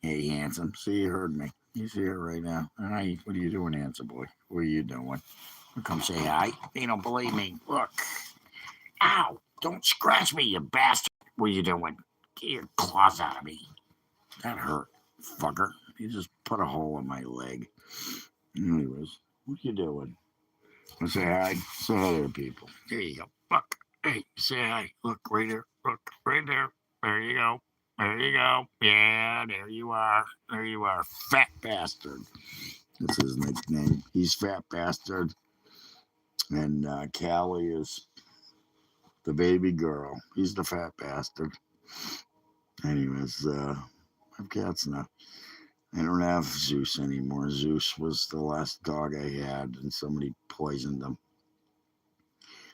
Hey, handsome. See, you heard me. He's here right now. Hi, what are you doing, handsome boy? What are you doing? Come say hi. They don't believe me. Look. Ow! Don't scratch me, you bastard! What are you doing? Get your claws out of me. That hurt, fucker. You just put a hole in my leg. Anyways, what are you doing? Say hi. Say hi to the people. There you go. Look. Hey, say hi. Look right there. Look right there. There you go. There you go. Yeah, there you are. There you are. Fat bastard. That's his nickname. He's Fat Bastard. And Callie is the baby girl. He's the fat bastard. Anyways, I've cats now. I don't have Zeus anymore. Zeus was the last dog I had, and somebody poisoned him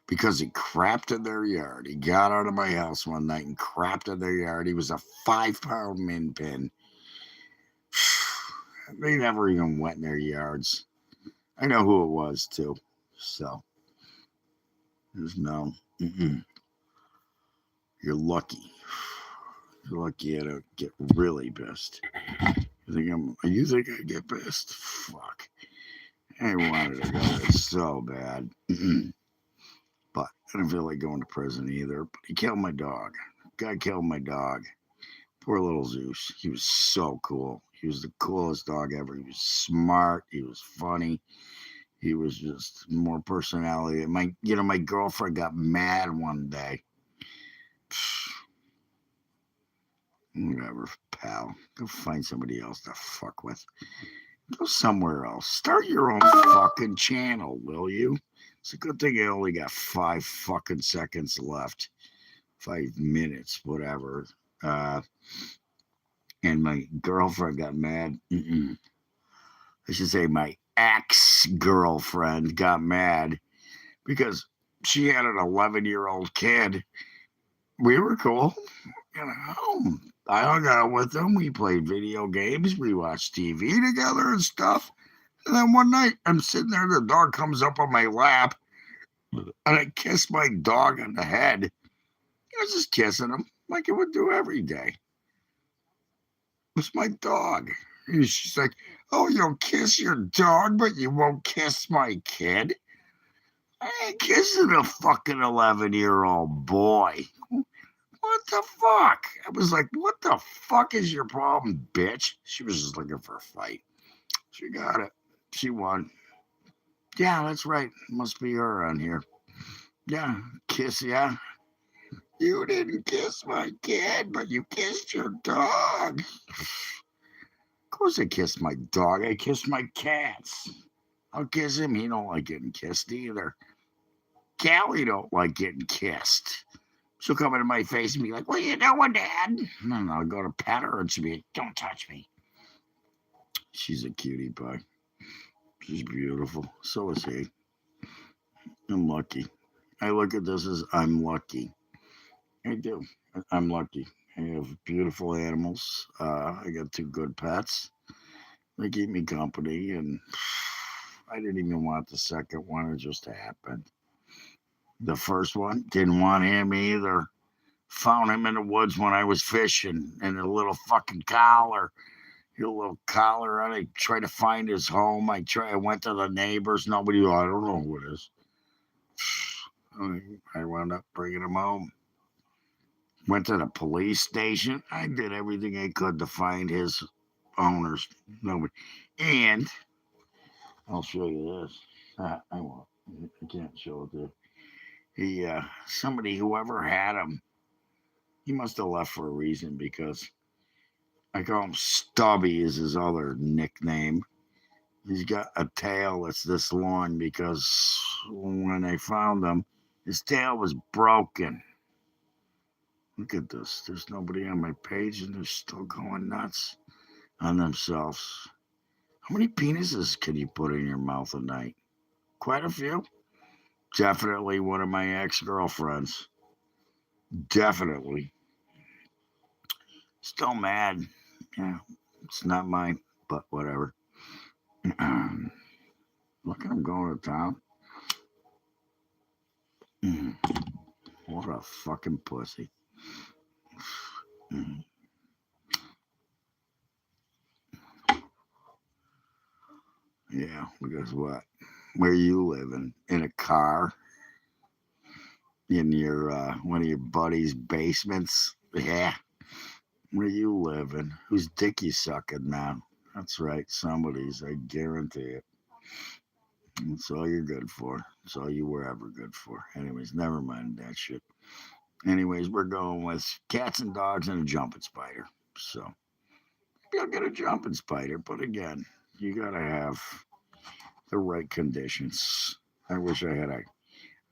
because he crapped in their yard. He got out of my house one night and crapped in their yard. He was a 5-pound min pin. They never even went in their yards. I know who it was too. So there's no. You're lucky. You're lucky I don't get really pissed. You think I get pissed? Fuck. I wanted to go there so bad. But I don't feel like going to prison either. But he killed my dog. Guy killed my dog. Poor little Zeus. He was so cool. He was the coolest dog ever. He was smart. He was funny. He was just more personality. My girlfriend got mad one day. Whatever, pal. Go find somebody else to fuck with. Go somewhere else. Start your own fucking channel, will you? It's a good thing I only got 5 fucking seconds left. 5 minutes, whatever. And my girlfriend got mad. I should say my ex-girlfriend got mad because she had an 11-year-old kid. We were cool. I hung out with them. We played video games. We watched TV together and stuff. And then one night, I'm sitting there. The dog comes up on my lap. And I kiss my dog on the head. was just kissing him like I would do every day. It's my dog. And she's like, oh, you'll kiss your dog, but you won't kiss my kid? I ain't kissing a fucking 11-year-old boy. What the fuck? I was like, what the fuck is your problem, bitch? She was just looking for a fight. She got it. She won. Yeah, that's right. Must be her on here. Yeah, kiss, yeah. You didn't kiss my kid, but you kissed your dog. Of course I kissed my dog. I kissed my cats. I'll kiss him. He don't like getting kissed either. Callie don't like getting kissed. She'll come into my face and be like, what are you doing, Dad? And then I'll go to pet her and she'll be like, don't touch me. She's a cutie pie. She's beautiful. So is he. I'm lucky. I look at this as I'm lucky. I do. I'm lucky. I have beautiful animals. I got 2 good pets. They keep me company, and I didn't even want the second one. It just happened. The first one, didn't want him either. Found him in the woods when I was fishing in a little fucking collar. A little collar on. I tried to find his home. I went to the neighbors. Nobody, I don't know who it is. I wound up bringing him home. Went to the police station. I did everything I could to find his owners. Nobody. And I'll show you this. I won't. I can't show it there. Whoever had him, he must have left for a reason because I call him Stubby is his other nickname. He's got a tail that's this long because when I found him, his tail was broken. Look at this. There's nobody on my page and they're still going nuts on themselves. How many penises can you put in your mouth a night? Quite a few. Definitely one of my ex-girlfriends. Definitely. Still mad. Yeah, it's not mine, but whatever. Look at him going to town. What a fucking pussy. Yeah, because what? Where you living? In a car? In your one of your buddy's basements? Yeah. Where you living? Whose dick you sucking now? That's right, somebody's. I guarantee it. That's all you're good for. That's all you were ever good for. Anyways, never mind that shit. Anyways, we're going with cats and dogs and a jumping spider. So maybe I'll get a jumping spider, but again, you gotta have the right conditions. I wish I had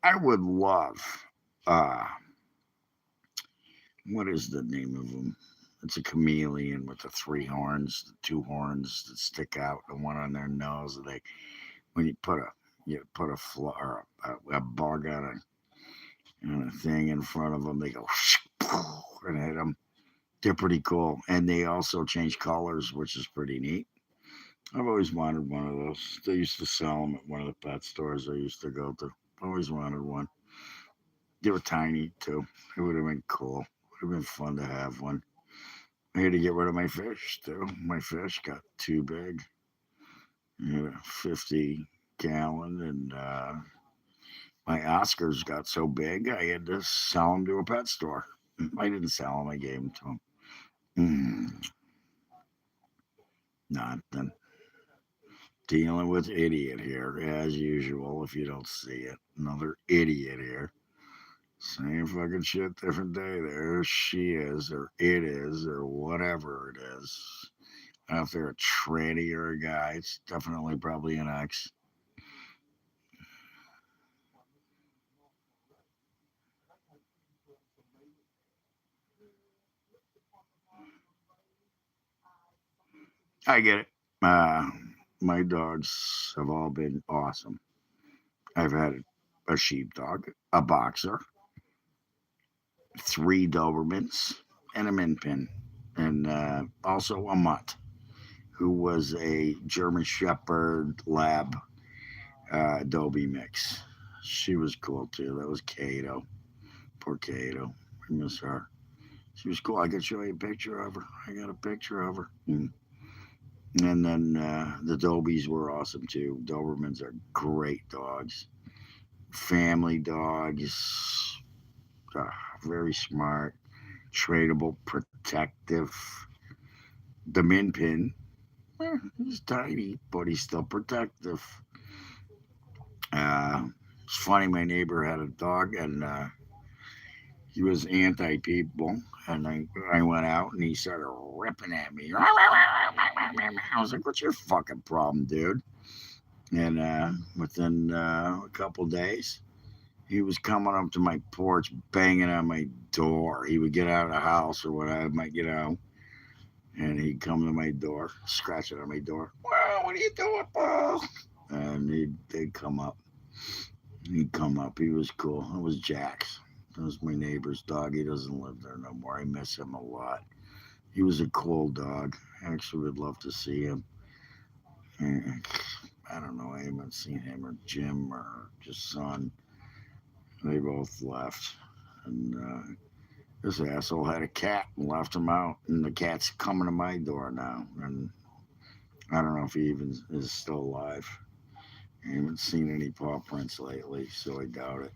I would love what is the name of them? It's a chameleon with the 3 horns, the 2 horns that stick out, the one on their nose. They when you put a bug on a thing in front of them, they go and hit them. They're pretty cool, and they also change colors, which is pretty neat. I've always wanted one of those. They used to sell them at one of the pet stores I used to go to. Always wanted one. They were tiny too. It would have been cool. Would have been fun to have one. I had to get rid of my fish too. My fish got too big. 50-gallon, and my Oscars got so big I had to sell them to a pet store. I didn't sell them. I gave them to them. Nothing. Dealing with idiot here, as usual, if you don't see it. Another idiot here. Same fucking shit, different day. There she is, or it is, or whatever it is. I don't know if they're a tranny or a guy. It's definitely probably an ex. I get it. My dogs have all been awesome. I've had a sheepdog, a boxer, 3 Dobermans, and a Min Pin, and also a mutt, who was a German Shepherd Lab Adobe mix. She was cool too. That was Kato. Poor Kato. I miss her. She was cool. I could show you a picture of her. I got a picture of her. And then the Dobies were awesome too. Dobermans are great dogs. Family dogs. Uh, very smart. Tradable, protective. The Min Pin. He's tiny, but he's still protective. It's funny, my neighbor had a dog and he was anti people. And I went out and he started ripping at me. I was like, what's your fucking problem, dude? And within a couple days, he was coming up to my porch, banging on my door. He would get out of the house or what I might get out, and he'd come to my door, scratching on my door. Well, what are you doing, Paul? And they'd come up. He'd come up. He was cool. It was Jax. That was my neighbor's dog. He doesn't live there no more. I miss him a lot. He was a cool dog. I actually would love to see him. I don't know. I haven't seen him or Jim or just son. They both left. And this asshole had a cat and left him out. And the cat's coming to my door now. And I don't know if he even is still alive. I haven't seen any paw prints lately, so I doubt it.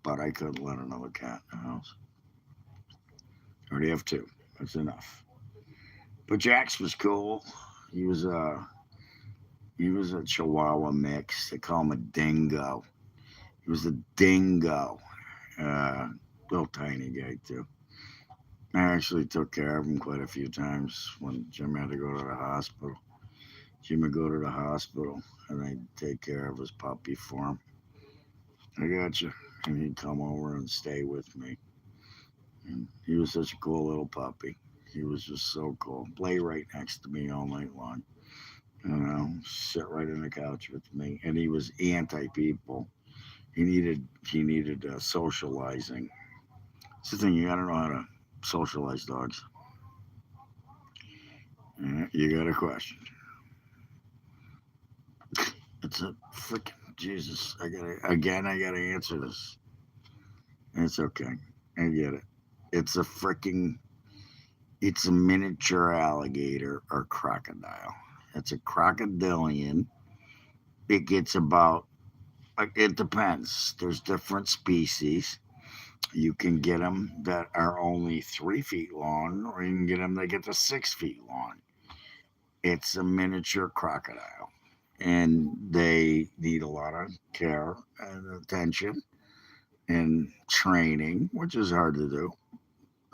But I couldn't let another cat in the house. I already have two. That's enough. But Jax was cool. He was a Chihuahua mix. They call him a dingo. He was a dingo. Little tiny guy too. I actually took care of him quite a few times when Jim had to go to the hospital. Jim would go to the hospital and I'd take care of his puppy for him. I got you. And he'd come over and stay with me. And he was such a cool little puppy. He was just so cool. Lay right next to me all night long. Sit right on the couch with me. And he was anti-people. He needed socializing. It's the thing, you gotta know how to socialize dogs. You got a question. It's a freaking Jesus. I gotta answer this. It's okay. I get it. It's a miniature alligator or crocodile. It's a crocodilian. It gets about, it depends. There's different species. You can get them that are only 3 feet long, or you can get them that get to 6 feet long. It's a miniature crocodile, and they need a lot of care and attention and training, which is hard to do.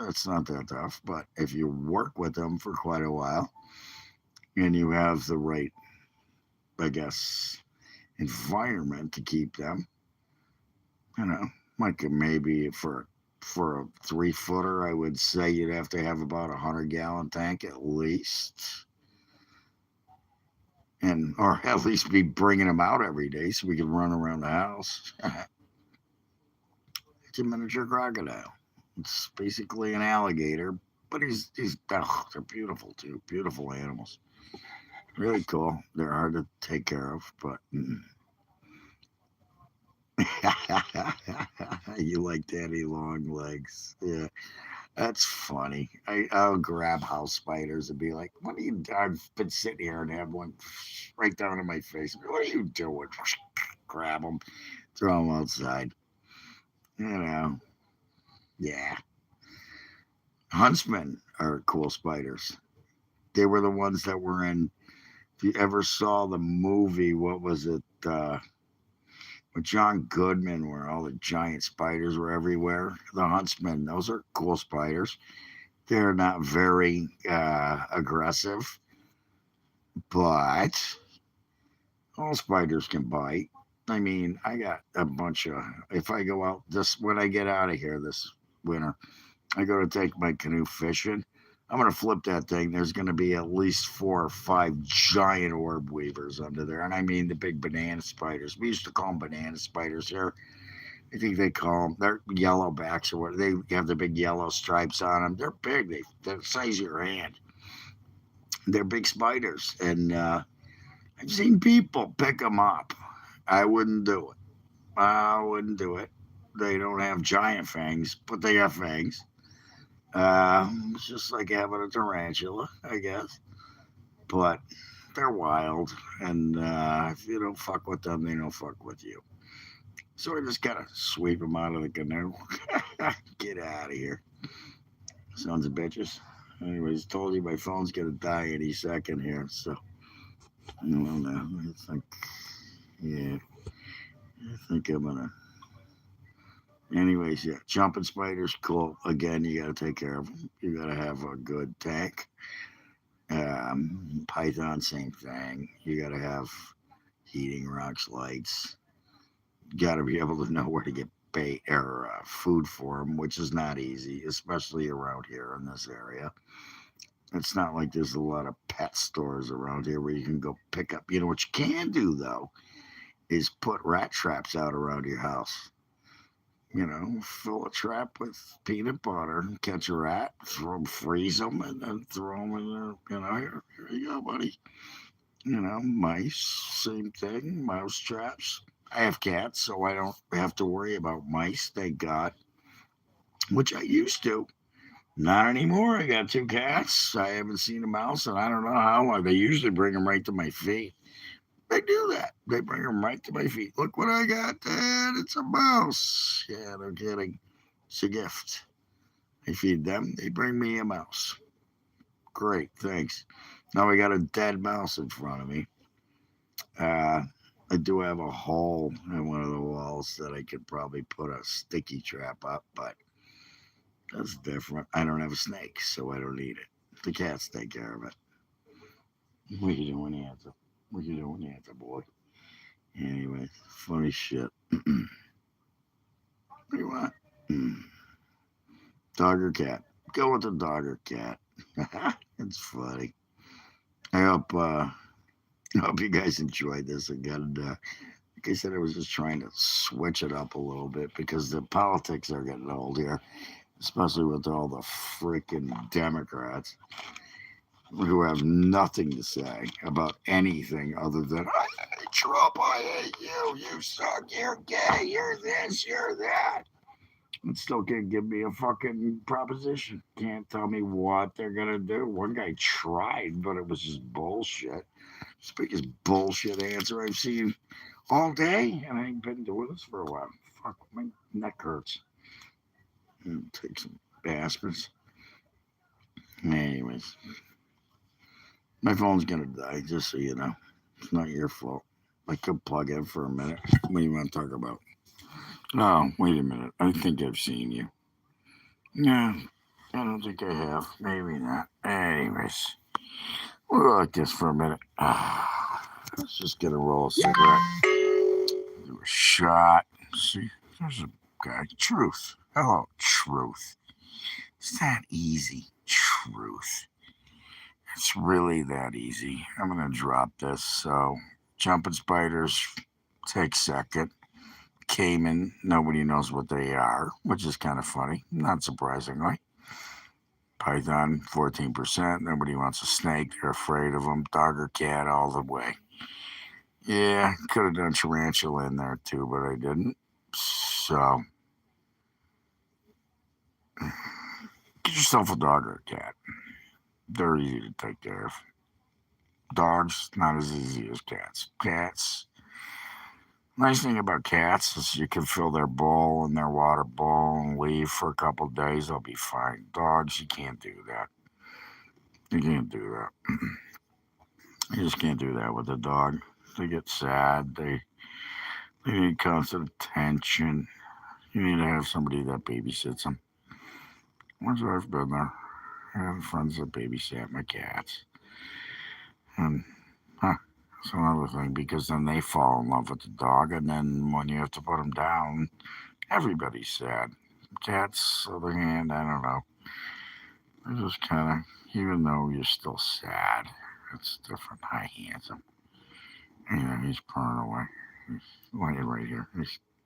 It's not that tough, but if you work with them for quite a while and you have the right, I guess, environment to keep them, like maybe for a 3-footer, I would say you'd have to have about 100-gallon tank at least, or at least be bringing them out every day so we can run around the house. It's a miniature crocodile. It's basically an alligator, but they're beautiful too. Beautiful animals. Really cool. They're hard to take care of, but you like daddy long legs. Yeah, that's funny. I'll grab house spiders and be like, what are you, I've been sitting here and have one right down in my face. What are you doing? Grab them, throw them outside. Yeah. Huntsmen are cool spiders. They were the ones that were in, if you ever saw the movie, what was it, with John Goodman, where all the giant spiders were everywhere. The Huntsmen, those are cool spiders. They're not very aggressive, but all spiders can bite. I mean, I got a bunch of, if I go out when I get out of here this winter, I go to take my canoe fishing. I'm going to flip that thing. There's going to be at least 4 or 5 giant orb weavers under there. And I mean the big banana spiders. We used to call them banana spiders here. I think they call them, they're yellowbacks or what. They have the big yellow stripes on them. They're big. They're the size of your hand. They're big spiders. And I've seen people pick them up. I wouldn't do it. They don't have giant fangs, but they have fangs. It's just like having a tarantula, I guess. But they're wild, and if you don't fuck with them, they don't fuck with you. So I just gotta sweep them out of the canoe. Get out of here, sons of bitches. Anyways, told you my phone's gonna die any second here, so I don't know. Yeah, I think I'm gonna. Anyways, yeah, jumping spiders, cool. Again, you gotta take care of them. You gotta have a good tank. Python, same thing. You gotta have heating rocks, lights. You gotta be able to know where to get bait or food for them, which is not easy, especially around here in this area. It's not like there's a lot of pet stores around here where you can go pick up. You know what you can do though is put rat traps out around your house. You know, fill a trap with peanut butter, catch a rat, freeze them, and then throw them in there. You know, here you go, buddy. You know, mice, same thing, mouse traps. I have cats, so I don't have to worry about mice, thank God, which I used to. Not anymore. I got two cats. I haven't seen a mouse, and I don't know how long. They usually bring them right to my feet. They do that. They bring them right to my feet. Look what I got, Dad. It's a mouse. Yeah, no kidding. It's a gift. I feed them. They bring me a mouse. Great, thanks. Now I got a dead mouse in front of me. Uh, I do have a hole in one of the walls that I could probably put a sticky trap up, but that's different. I don't have a snake, so I don't need it. The cats take care of it. What you doing, Answer? What you doing, Answer, boy? Anyway, funny shit. What do you want? Dog or cat? Go with the dog or cat. It's funny. I hope you guys enjoyed this again. Like I said, I was just trying to switch it up a little bit because the politics are getting old here, especially with all the freaking Democrats who have nothing to say about anything other than I hate Trump, I hate you, you suck, you're gay, you're this, you're that. And still can't give me a fucking proposition. Can't tell me what they're gonna do. One guy tried, but it was just bullshit. It's the biggest bullshit answer I've seen all day, and I ain't been doing this for a while. Fuck, my neck hurts. Take some aspirins. Anyways, my phone's gonna die, just so you know. It's not your fault. I could plug in for a minute. What do you want to talk about? Oh, wait a minute. I think I've seen you. No, I don't think I have. Maybe not. Anyways, we'll go like this for a minute. Let's just get a roll of cigarette. Do a shot. See, there's a guy. Truth. Hello, truth. It's that easy. Truth. It's really that easy. I'm going to drop this. So, jumping spiders, take second. Cayman, nobody knows what they are, which is kind of funny, not surprisingly. Python, 14%. Nobody wants a snake. They're afraid of them. Dog or cat, all the way. Yeah, could have done tarantula in there too, but I didn't. So, get yourself a dog or a cat. They're easy to take care of. Dogs, not as easy as cats. Cats, nice thing about cats is you can fill their bowl and their water bowl and leave for a couple of days. They'll be fine. Dogs, you can't do that. You can't do that. You just can't do that with a dog. They get sad. They need constant attention. You need to have somebody that babysits them. Once I've been there, I have friends that babysat my cats. And, it's another thing because then they fall in love with the dog, and then when you have to put them down, everybody's sad. Cats, on the other hand, I don't know. They're just kind of, even though you're still sad, it's different. Hi, handsome. He's purring away. He's laying right here.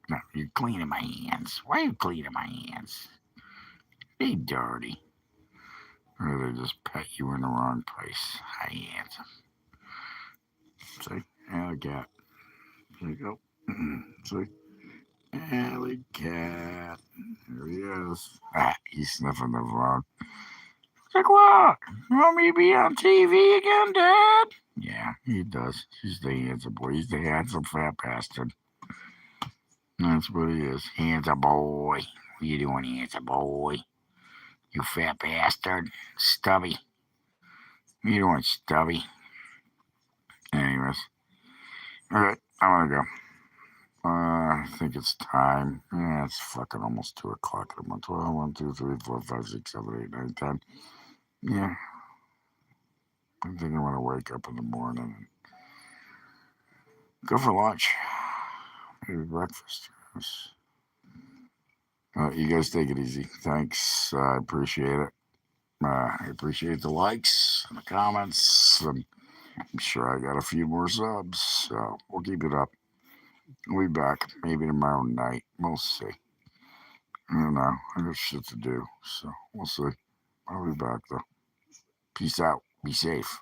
No, you're cleaning my hands. Why are you cleaning my hands? They dirty. Or they just pet you in the wrong place. Hi, handsome. See? And a cat. There you go. See? Alley cat. There he is. He's sniffing the frog. Like, what? You want me to be on TV again, Dad? Yeah, he does. He's the handsome boy. He's the handsome fat bastard. That's what he is. Handsome boy. What you doing, handsome boy? You fat bastard. Stubby. What you doing, Stubby? Anyways. Alright, I want to go. I think it's time. Yeah, it's fucking almost 2 o'clock in the month. 12, 1, 2, 3, 4, 5, 6, 7, 8, 9, 10. Yeah. I think I'm going to wake up in the morning and go for lunch. Maybe breakfast. You guys take it easy. Thanks. I appreciate it. I appreciate the likes and the comments. And I'm sure I got a few more subs. So we'll keep it up. We'll be back maybe tomorrow night. We'll see. I don't know. I got shit to do. So we'll see. I'll be back though. Peace out. Be safe.